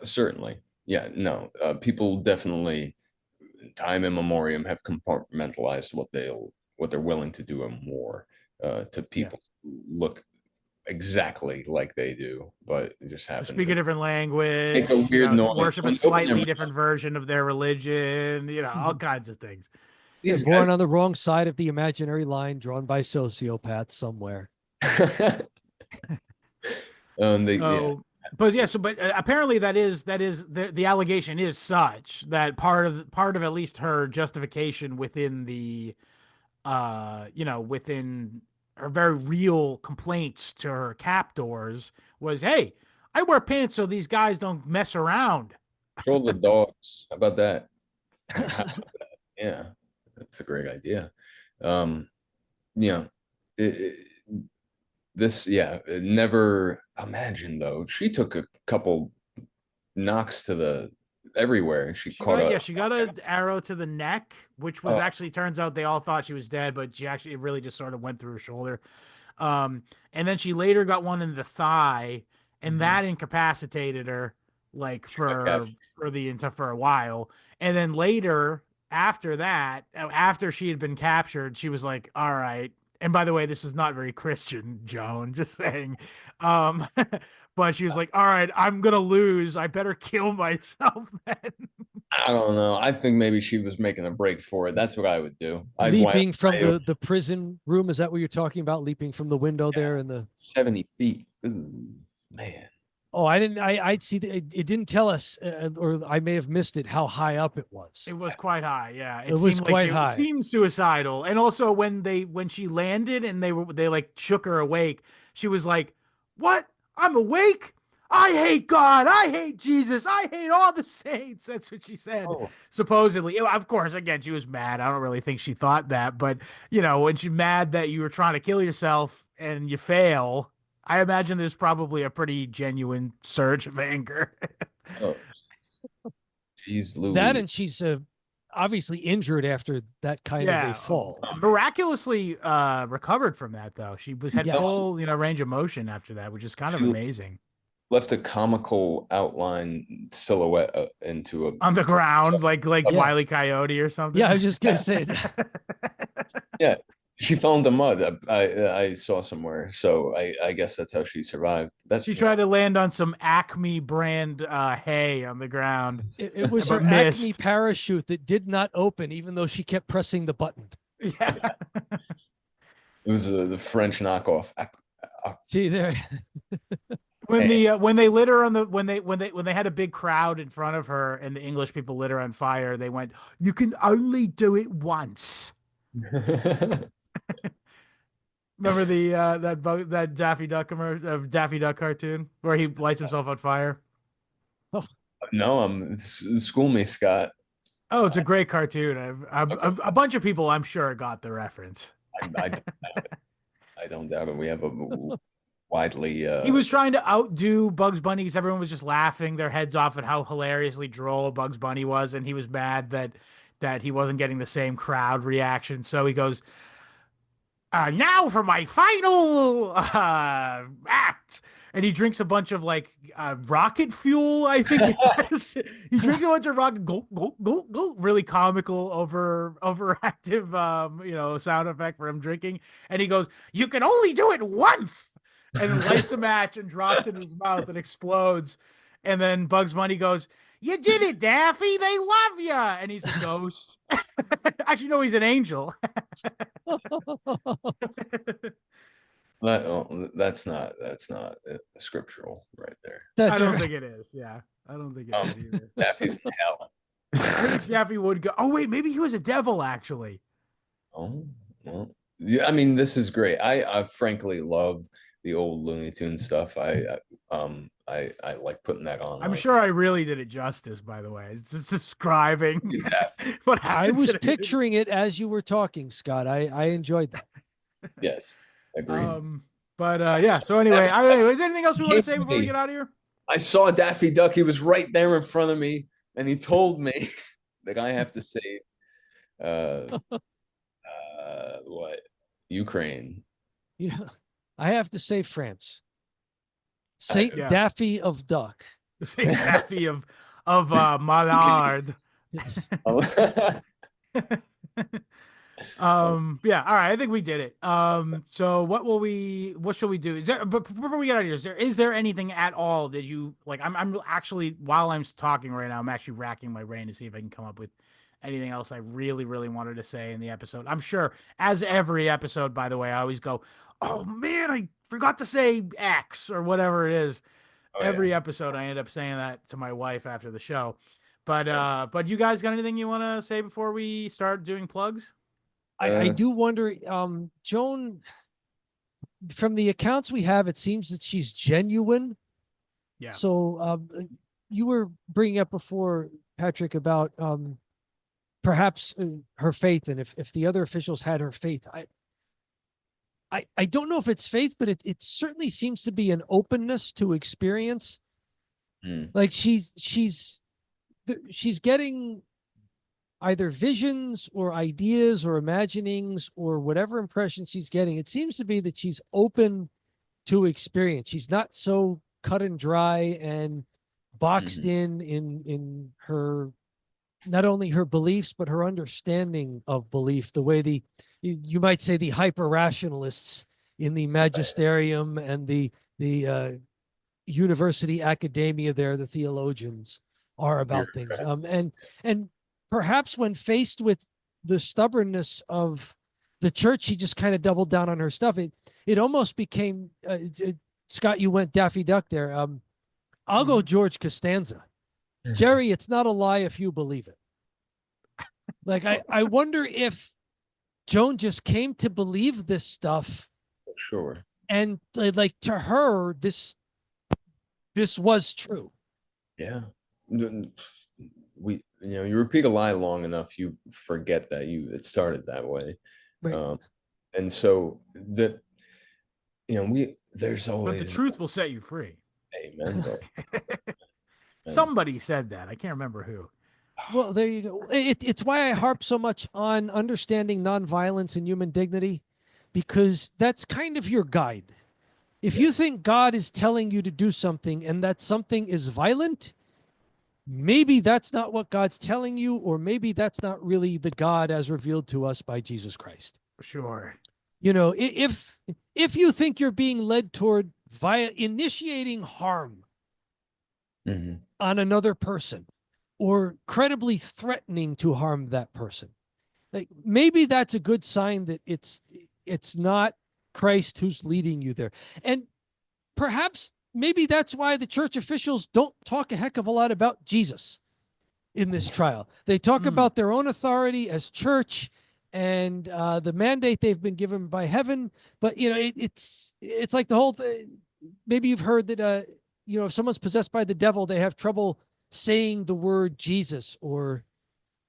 Certainly. Yeah, no. People definitely, time immemorial, have compartmentalized what they're willing to do and more to Yeah. people who look exactly like they do, but they just happen Speak a to different make a language, weird noise. worship a Like, nobody slightly ever different version of their religion, all kinds of things. They're these guys. born on the wrong side of the imaginary line drawn by sociopaths somewhere. Yeah. So, but yeah, but apparently that is the allegation is such that part of at least her justification within the within her very real complaints to her captors was, hey, I wear pants so these guys don't mess around. Control the dogs. How about that? Yeah, that's a great idea. Um, yeah, never imagine though. She took a couple knocks to the everywhere. She caught a. She got an arrow to the neck, which was Oh, actually turns out they all thought she was dead, but she actually it really just sort of went through her shoulder. And then she later got one in the thigh, and that incapacitated her like okay. for a while. And then later, after that, after she had been captured, she was like, "All right." And by the way, this is not very Christian, Joan. Just saying. Um, but she was like, "All right, I'm gonna lose. I better kill myself then." I don't know. I think maybe she was making a break for it. That's what I would do. Leaping from I the prison room, is that what you're talking about? Leaping from the window there in the 70 feet. Ooh, man. Oh, I didn't. I'd see. It didn't tell us, or I may have missed it. How high up it was. It was quite high, yeah. It was Seemed like quite it high. seemed suicidal. And also when she landed and they like shook her awake, she was like, "What? I'm awake? I hate God. I hate Jesus. I hate all the saints." That's what she said. Oh, Supposedly. Of course, again, she was mad. I don't really think she thought that, but when she's mad that you were trying to kill yourself and you fail, I imagine there's probably a pretty genuine surge of anger. oh, geez, That Louis. and she's obviously injured after that kind of a Yeah, fall. miraculously recovered from that though. She had Yes. full, range of motion after that, which is kind of She amazing. left a comical outline silhouette into a. On the ground, like Yeah. Wile E. Coyote or something. Yeah, I was just gonna say that. Yeah, she fell into mud. I saw somewhere, so I guess that's how she survived. She tried to land on some Acme brand hay on the ground, It was but her Acme missed. parachute that did not open, even though she kept pressing the button. Yeah. It was the French knockoff. See there. When they lit her on the when they had a big crowd in front of her and the English people lit her on fire, they went, "You can only do it once." Remember that Daffy Duck Daffy Duck cartoon where he lights himself on fire? No, school me, Scott. Oh, it's a great cartoon. A bunch of people, I'm sure, got the reference. I don't doubt it. We have a widely. He was trying to outdo Bugs Bunny because everyone was just laughing their heads off at how hilariously droll Bugs Bunny was, and he was mad that he wasn't getting the same crowd reaction. So he goes, "Now for my final act." And he drinks a bunch of rocket fuel, I think it was. He drinks a bunch of rocket, go, go, go, go, really comical, overactive, sound effect for him drinking. And he goes, "You can only do it once." And then lights a match and drops it in his mouth and explodes. And then Bugs Bunny goes, "You did it, Daffy. They love you." And he's a ghost. Actually, no, he's an angel. That's not scriptural right there. I don't think it is. Yeah, I don't think it is either. Daffy's in hell. I think Daffy would go. Oh wait, maybe he was a devil actually. Oh, well, yeah. I mean, this is great. I frankly love the old Looney Tunes stuff. I like putting that on. I'm sure I really did it justice. By the way, it's just describing what happened. I was picturing it as you were talking, Scott. I enjoyed that. Yes, agree. Yeah. So anyway, is there anything else we want to say before we get out of here? I saw Daffy Duck. He was right there in front of me, and he told me that I have to save What? Ukraine. Yeah, I have to say France. I, Saint Yeah. Daffy of Duck. Saint Taffy of Mallard. oh, Yeah, all right, I think we did it. So what shall we do? Is there, but before we get out of here, is there anything at all that you like? I'm actually, while I'm talking right now, I'm actually racking my brain to see if I can come up with anything else I really wanted to say in the episode. I'm sure, as every episode, by the way, I always go, oh man, I forgot to say X or whatever it is. yeah. Every episode I end up saying that to my wife after the show. But you guys got anything you want to say before we start doing plugs? I do wonder, Joan, from the accounts we have, it seems that she's genuine. Yeah. So you were bringing up before, Patrick, about perhaps her faith, and if the other officials had her faith. I don't know if it's faith, but it certainly seems to be an openness to experience. Like she's getting either visions or ideas or imaginings or whatever impression she's getting. It seems to be that she's open to experience. She's not so cut and dry and boxed in her, not only her beliefs but her understanding of belief, the way you might say the hyper rationalists in the magisterium and the university academia there, the theologians, are about things. And perhaps when faced with the stubbornness of the church, she just kind of doubled down on her stuff. It almost became Scott, you went Daffy Duck there. I'll go George Costanza. Jerry, it's not a lie if you believe it. Like I wonder if Joan just came to believe this stuff. Sure. And like to her, this was true. Yeah. You repeat a lie long enough, you forget that it started that way. Right. And so there's But always the truth will set you free. amen. Somebody said that. I can't remember who. Well, there you go. It's why I harp so much on understanding nonviolence and human dignity, because that's kind of your guide. If you think God is telling you to do something and that something is violent, maybe that's not what God's telling you, or maybe that's not really the God as revealed to us by Jesus Christ. Sure. You know, if you think you're being led toward initiating harm on another person, or credibly threatening to harm that person, like maybe that's a good sign that it's not Christ who's leading you there. And perhaps maybe that's why the church officials don't talk a heck of a lot about Jesus in this trial. They talk about their own authority as church and the mandate they've been given by heaven. But it's like the whole thing. Maybe you've heard that if someone's possessed by the devil, they have trouble saying the word Jesus, or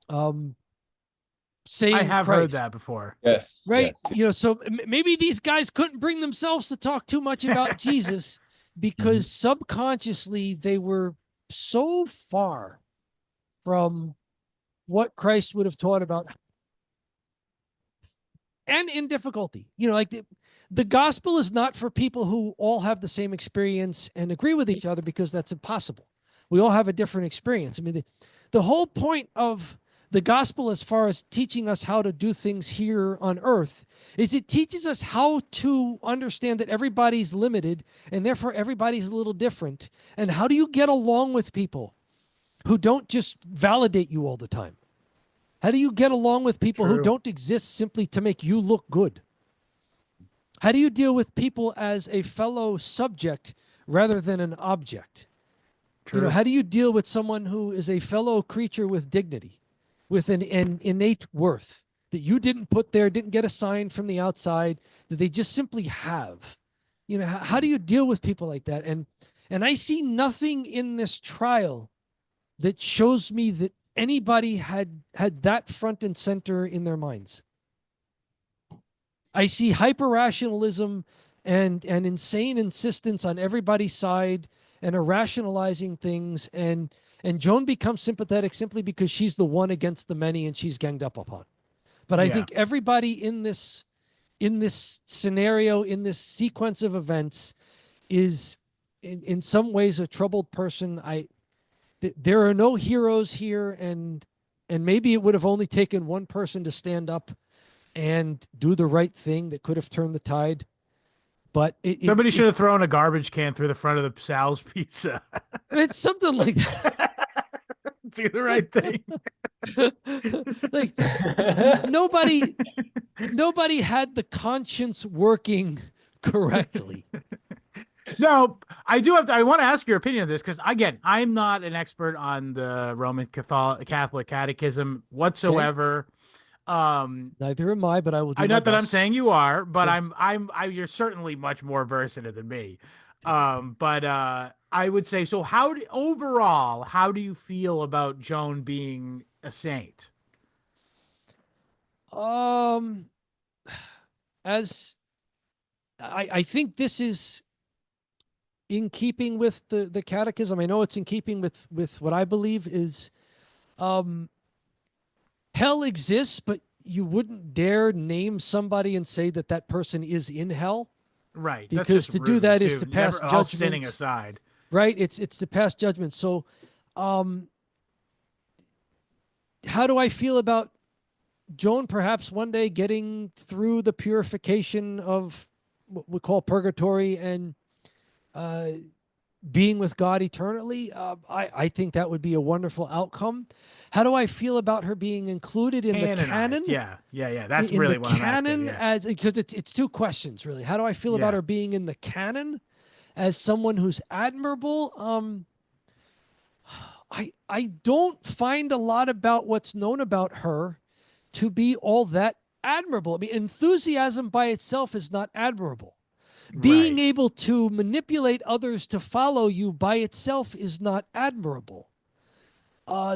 saying I have Christ. heard that before. Yes. Right. Yes. So maybe these guys couldn't bring themselves to talk too much about Jesus because subconsciously they were so far from what Christ would have taught about, and in difficulty. Like the gospel is not for people who all have the same experience and agree with each other, because that's impossible. We all have a different experience. I mean, the whole point of the gospel, as far as teaching us how to do things here on earth, is it teaches us how to understand that everybody's limited and therefore everybody's a little different. And how do you get along with people who don't just validate you all the time? How do you get along with people who don't exist simply to make you look good? How do you deal with people as a fellow subject rather than an object? True. How do you deal with someone who is a fellow creature with dignity, with an innate worth that you didn't put there, didn't get assigned from the outside, that they just simply have? How do you deal with people like that? And I see nothing in this trial that shows me that anybody had that front and center in their minds. I see hyper-rationalism and insane insistence on everybody's side, and are rationalizing things, and Joan becomes sympathetic simply because she's the one against the many and she's ganged up upon. But I Yeah. think everybody in this scenario, in this sequence of events, is in some ways a troubled person. There are no heroes here, and maybe it would have only taken one person to stand up and do the right thing that could have turned the tide. But Somebody should have thrown a garbage can through the front of the Sal's Pizza. it's something like that. Do the right thing. Like nobody had the conscience working correctly. No, I do have to. I want to ask your opinion of this because, again, I'm not an expert on the Roman Catholic Catechism whatsoever. Neither am I, but I will do I my not that I'm best. saying you are, but Yeah. you're certainly much more versed in it than me. But I would say so. Overall, how do you feel about Joan being a saint? Um, as I think this is in keeping with the catechism. I know it's in keeping with what I believe is um hell exists, but you wouldn't dare name somebody and say that that person is in hell, Right. That's because just to do rude that is too. to Never pass all sinning judgment, aside. right? It's to pass judgment. So um how do I feel about Joan perhaps one day getting through the purification of what we call purgatory and uh being with God eternally? I think that would be a wonderful outcome. How do I feel about her being included in the Canonized. canon? Yeah. Yeah. Yeah. That's In the really what I'm asking. canon, Yeah. as because it's two questions really. How do I feel about Yeah. her being in the canon as someone who's admirable? I don't find a lot about what's known about her to be all that admirable. I mean, enthusiasm by itself is not admirable. Being Right. able to manipulate others to follow you by itself is not admirable.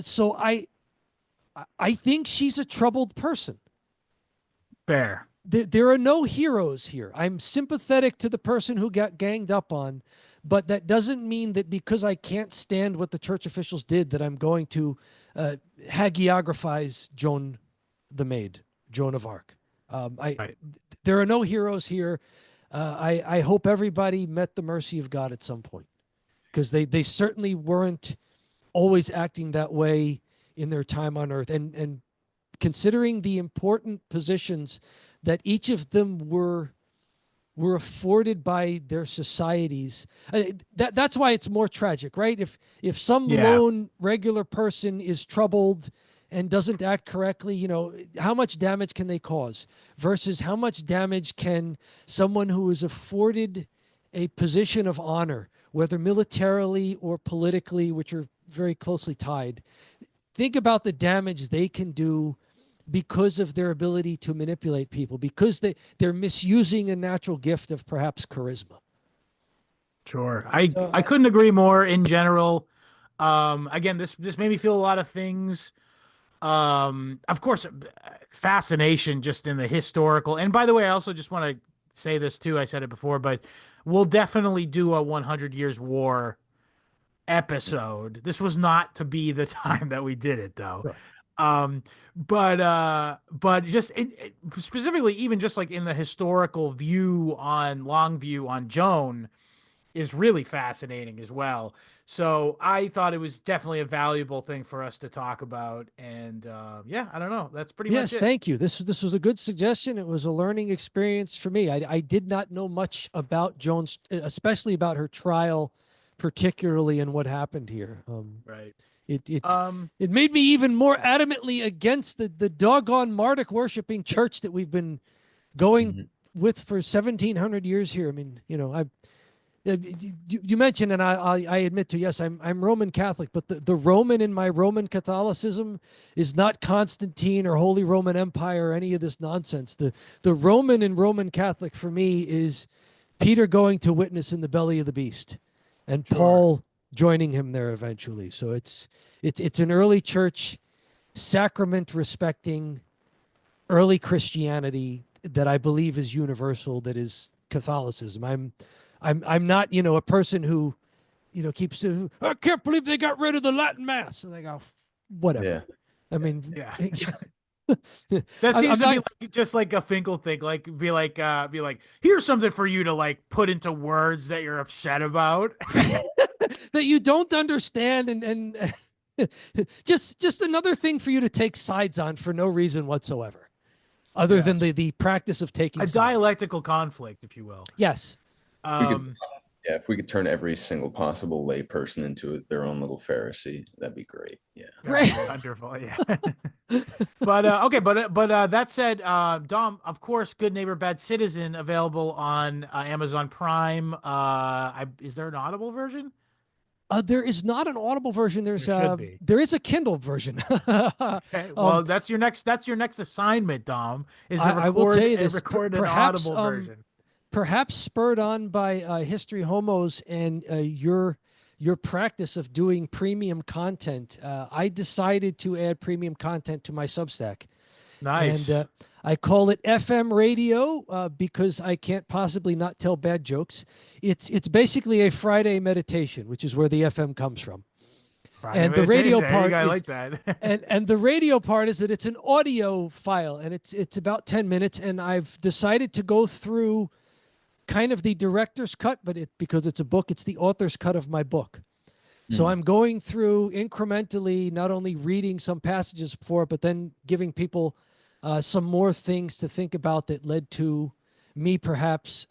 So I think she's a troubled person. Fair. There are no heroes here. I'm sympathetic to the person who got ganged up on, but that doesn't mean that because I can't stand what the church officials did that I'm going to hagiographize Joan the Maid, Joan of Arc. Right. There are no heroes here. I hope everybody met the mercy of God at some point, because they certainly weren't always acting that way in their time on earth. And considering the important positions that each of them were afforded by their societies, that's why it's more tragic, right? If some Yeah. lone regular person is troubled and doesn't act correctly, how much damage can they cause versus how much damage can someone who is afforded a position of honor, whether militarily or politically, which are very closely tied. Think about the damage they can do because of their ability to manipulate people, because they're misusing a natural gift of perhaps charisma. Sure. I So I couldn't agree more in general. Again, this made me feel a lot of things. Of course, fascination just in the historical. And by the way, I also just want to say this too. I said it before, but we'll definitely do a 100 Years War episode. This was not to be the time that we did it though. sure. But just specifically, even just like in the historical long view on Joan is really fascinating as well. So I thought it was definitely a valuable thing for us to talk about. And yeah, I don't know. That's pretty much Yes, it. thank you. This was a good suggestion. It was a learning experience for me. I did not know much about Jones, especially about her trial, particularly and what happened here. Right. It it Um, it made me even more adamantly against the doggone Marduk worshiping church that we've been going Mhm. with for 1,700 years here. I mean, you mentioned, and I admit to, yes, I'm Roman Catholic, but the Roman in my Roman Catholicism is not Constantine or Holy Roman Empire or any of this nonsense. The Roman in Roman Catholic for me is Peter going to witness in the belly of the beast, and sure. Paul joining him there eventually. So it's an early church sacrament respecting early Christianity that I believe is universal, that is Catholicism. I'm not, a person who, keeps saying, I can't believe they got rid of the Latin Mass. And I go, whatever. Yeah. I mean, Yeah. That seems I'm to be not like just like a Finkel thing. Like be like, here's something for you to like put into words that you're upset about. that you don't understand, and just another thing for you to take sides on for no reason whatsoever, other than Yes. the practice of A taking sides. dialectical conflict, if you will. Yes. We could, Um, yeah, if we could turn every single possible layperson into their own little Pharisee, that'd be great. Yeah. that would Right. be wonderful. Yeah. But okay, that said, Dom, of course, Good Neighbor Bad Citizen available on Amazon Prime. Is there an Audible version? There is not an Audible version. There should be. There is a Kindle version. Okay. um, Well, that's your next assignment, Dom, is to I will tell you this. record an Perhaps Audible version. perhaps spurred on by History Homos and your practice of doing premium content, I decided to add premium content to my Substack, and Nice. I call it FM radio because I can't possibly not tell bad jokes. It's basically a Friday meditation, which is where the FM comes from, Friday and the radio meditation. Hey, you part guys is like that. and the radio part is that it's an audio file, and it's about 10 minutes, and I've decided to go through kind of the director's cut, but because it's a book, it's the author's cut of my book. So I'm going through incrementally, not only reading some passages before, but then giving people some more things to think about that led to me perhaps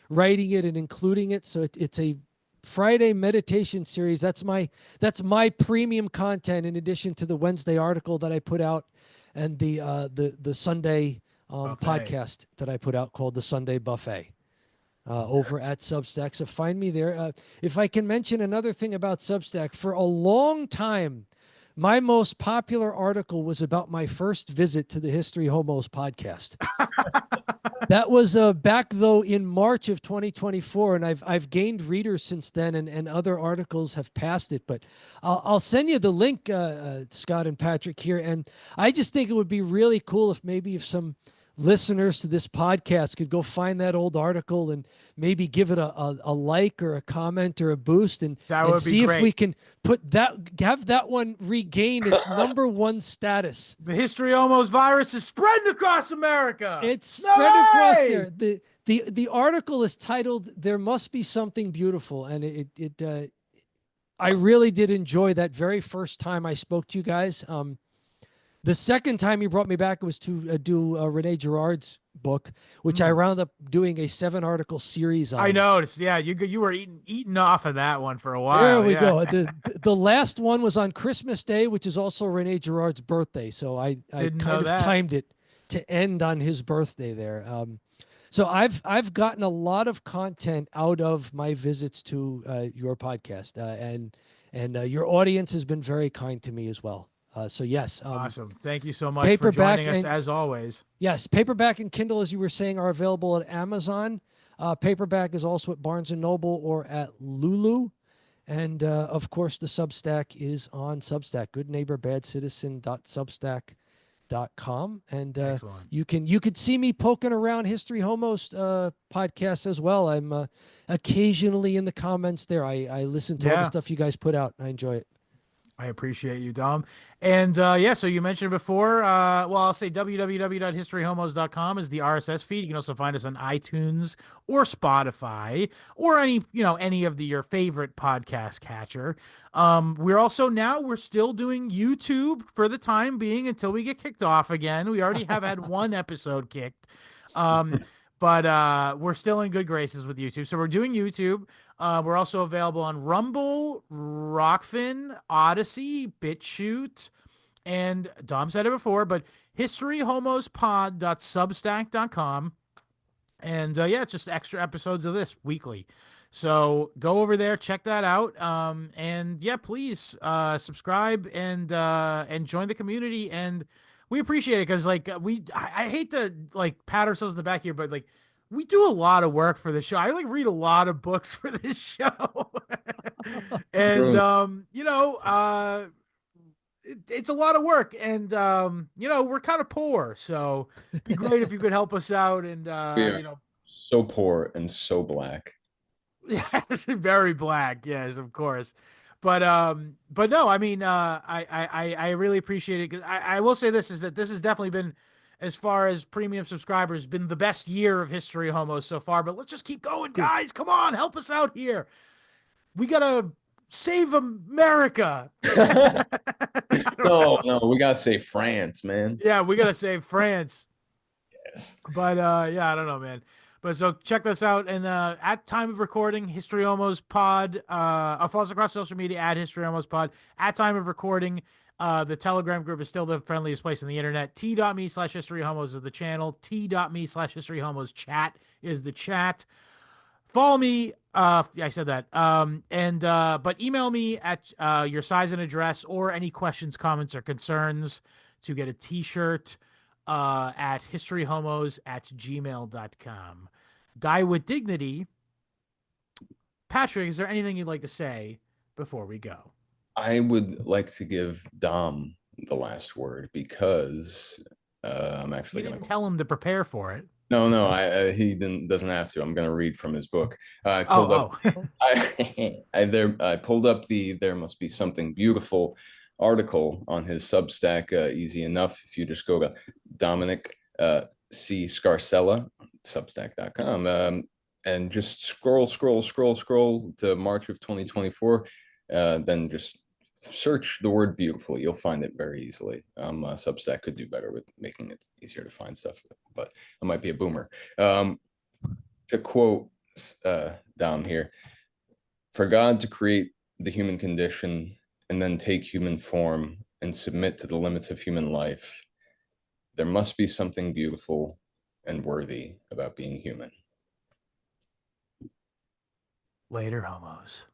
writing it and including it. So it's a Friday meditation series. That's my premium content in addition to the Wednesday article that I put out and the Sunday Buffet. podcast that I put out called the Sunday Buffet. Over at Substack. So find me there. If I can mention another thing about Substack, for a long time, my most popular article was about my first visit to the History Homos podcast. That was back though in March of 2024, and I've gained readers since then, and other articles have passed it. But I'll send you the link, Scott and Patrick here, and I just think it would be really cool if some listeners to this podcast could go find that old article and maybe give it a like or a comment or a boost, and That would be see if we great. can have that one regain its #1 status. The History Homos virus is spreading across America. It's No spread across way! there. The article is titled "There Must Be Something Beautiful," and I really did enjoy that very first time I spoke to you guys. The second time you brought me back was to do Rene Girard's book, which I wound up doing a 7-article series on. I noticed. Yeah, you were eating off of that one for a while. There we yeah. go. The last one was on Christmas Day, which is also Rene Girard's birthday. So I Didn't know kind of that. timed it to end on his birthday there. So I've gotten a lot of content out of my visits to your podcast, and your audience has been very kind to me as well. So yes, Awesome. Thank you so much for paperback joining us and- as always. yes, paperback and Kindle, as you were saying, are available at Amazon. Paperback is also at Barnes and Noble or at Lulu, and of course the Substack is on Substack. goodneighborbadcitizen.substack.com, and Excellent. you could see me poking around History Homos podcast as well. I'm occasionally in the comments there. I listen to all the Yeah. stuff you guys put out. I enjoy it. I appreciate you, Dom. And yeah, so you mentioned before, well, I'll say www.historyhomos.com is the RSS feed. You can also find us on iTunes or Spotify or any of your favorite podcast catcher. We're still doing YouTube for the time being until we get kicked off again. We already have had one episode kicked. But we're still in good graces with YouTube. So we're doing YouTube. We're also available on Rumble, Rockfin, Odyssey, BitChute, and Dom said it before, but historyhomospod.substack.com. And yeah, it's just extra episodes of this weekly. So go over there, check that out. And yeah, please subscribe and join the community. And we appreciate it because I hate to pat ourselves in the back here, but we do a lot of work for this show. I read a lot of books for this show. And it's a lot of work, and we're kind of poor, so it'd be great if you could help us out. And so poor and so black. yes, very black, yes, of course. but no, I mean, I really appreciate it, because I will say this is that this has definitely been, as far as premium subscribers, been the best year of History Homos so far. But let's just keep going, guys. Come on, help us out here. We gotta save America. I don't No, know. no, we gotta say France, man. Yeah, we gotta save France. Yes. But yeah, I don't know, man. But so check this out. And at time of recording, History Homos Pod, follow us across social media at History Homos Pod. At time of recording, the Telegram group is still the friendliest place on the internet. T.me/History Homos is the channel. T.me/History Homos chat is the chat. Follow me. Yeah, I said that. But email me at your size and address, or any questions, comments, or concerns, to get a t-shirt at historyhomos@gmail.com. Die with dignity. Patrick, is there anything you'd like to say before we go? I would like to give Dom the last word, because I'm You actually didn't gonna. tell him to prepare for it. No, no, he doesn't have to. I'm gonna read from his book. I pulled up. Oh, oh. I pulled up the "There Must Be Something Beautiful" article on his Substack. Easy enough if you just go to Domenic C. Scarcella, Substack.com, and just scroll to March of 2024. Then just search the word "beautiful." You'll find it very easily. Substack could do better with making it easier to find stuff, but I might be a boomer. To quote down here, for God to create the human condition and then take human form and submit to the limits of human life, there must be something beautiful and worthy about being human. Later, homos.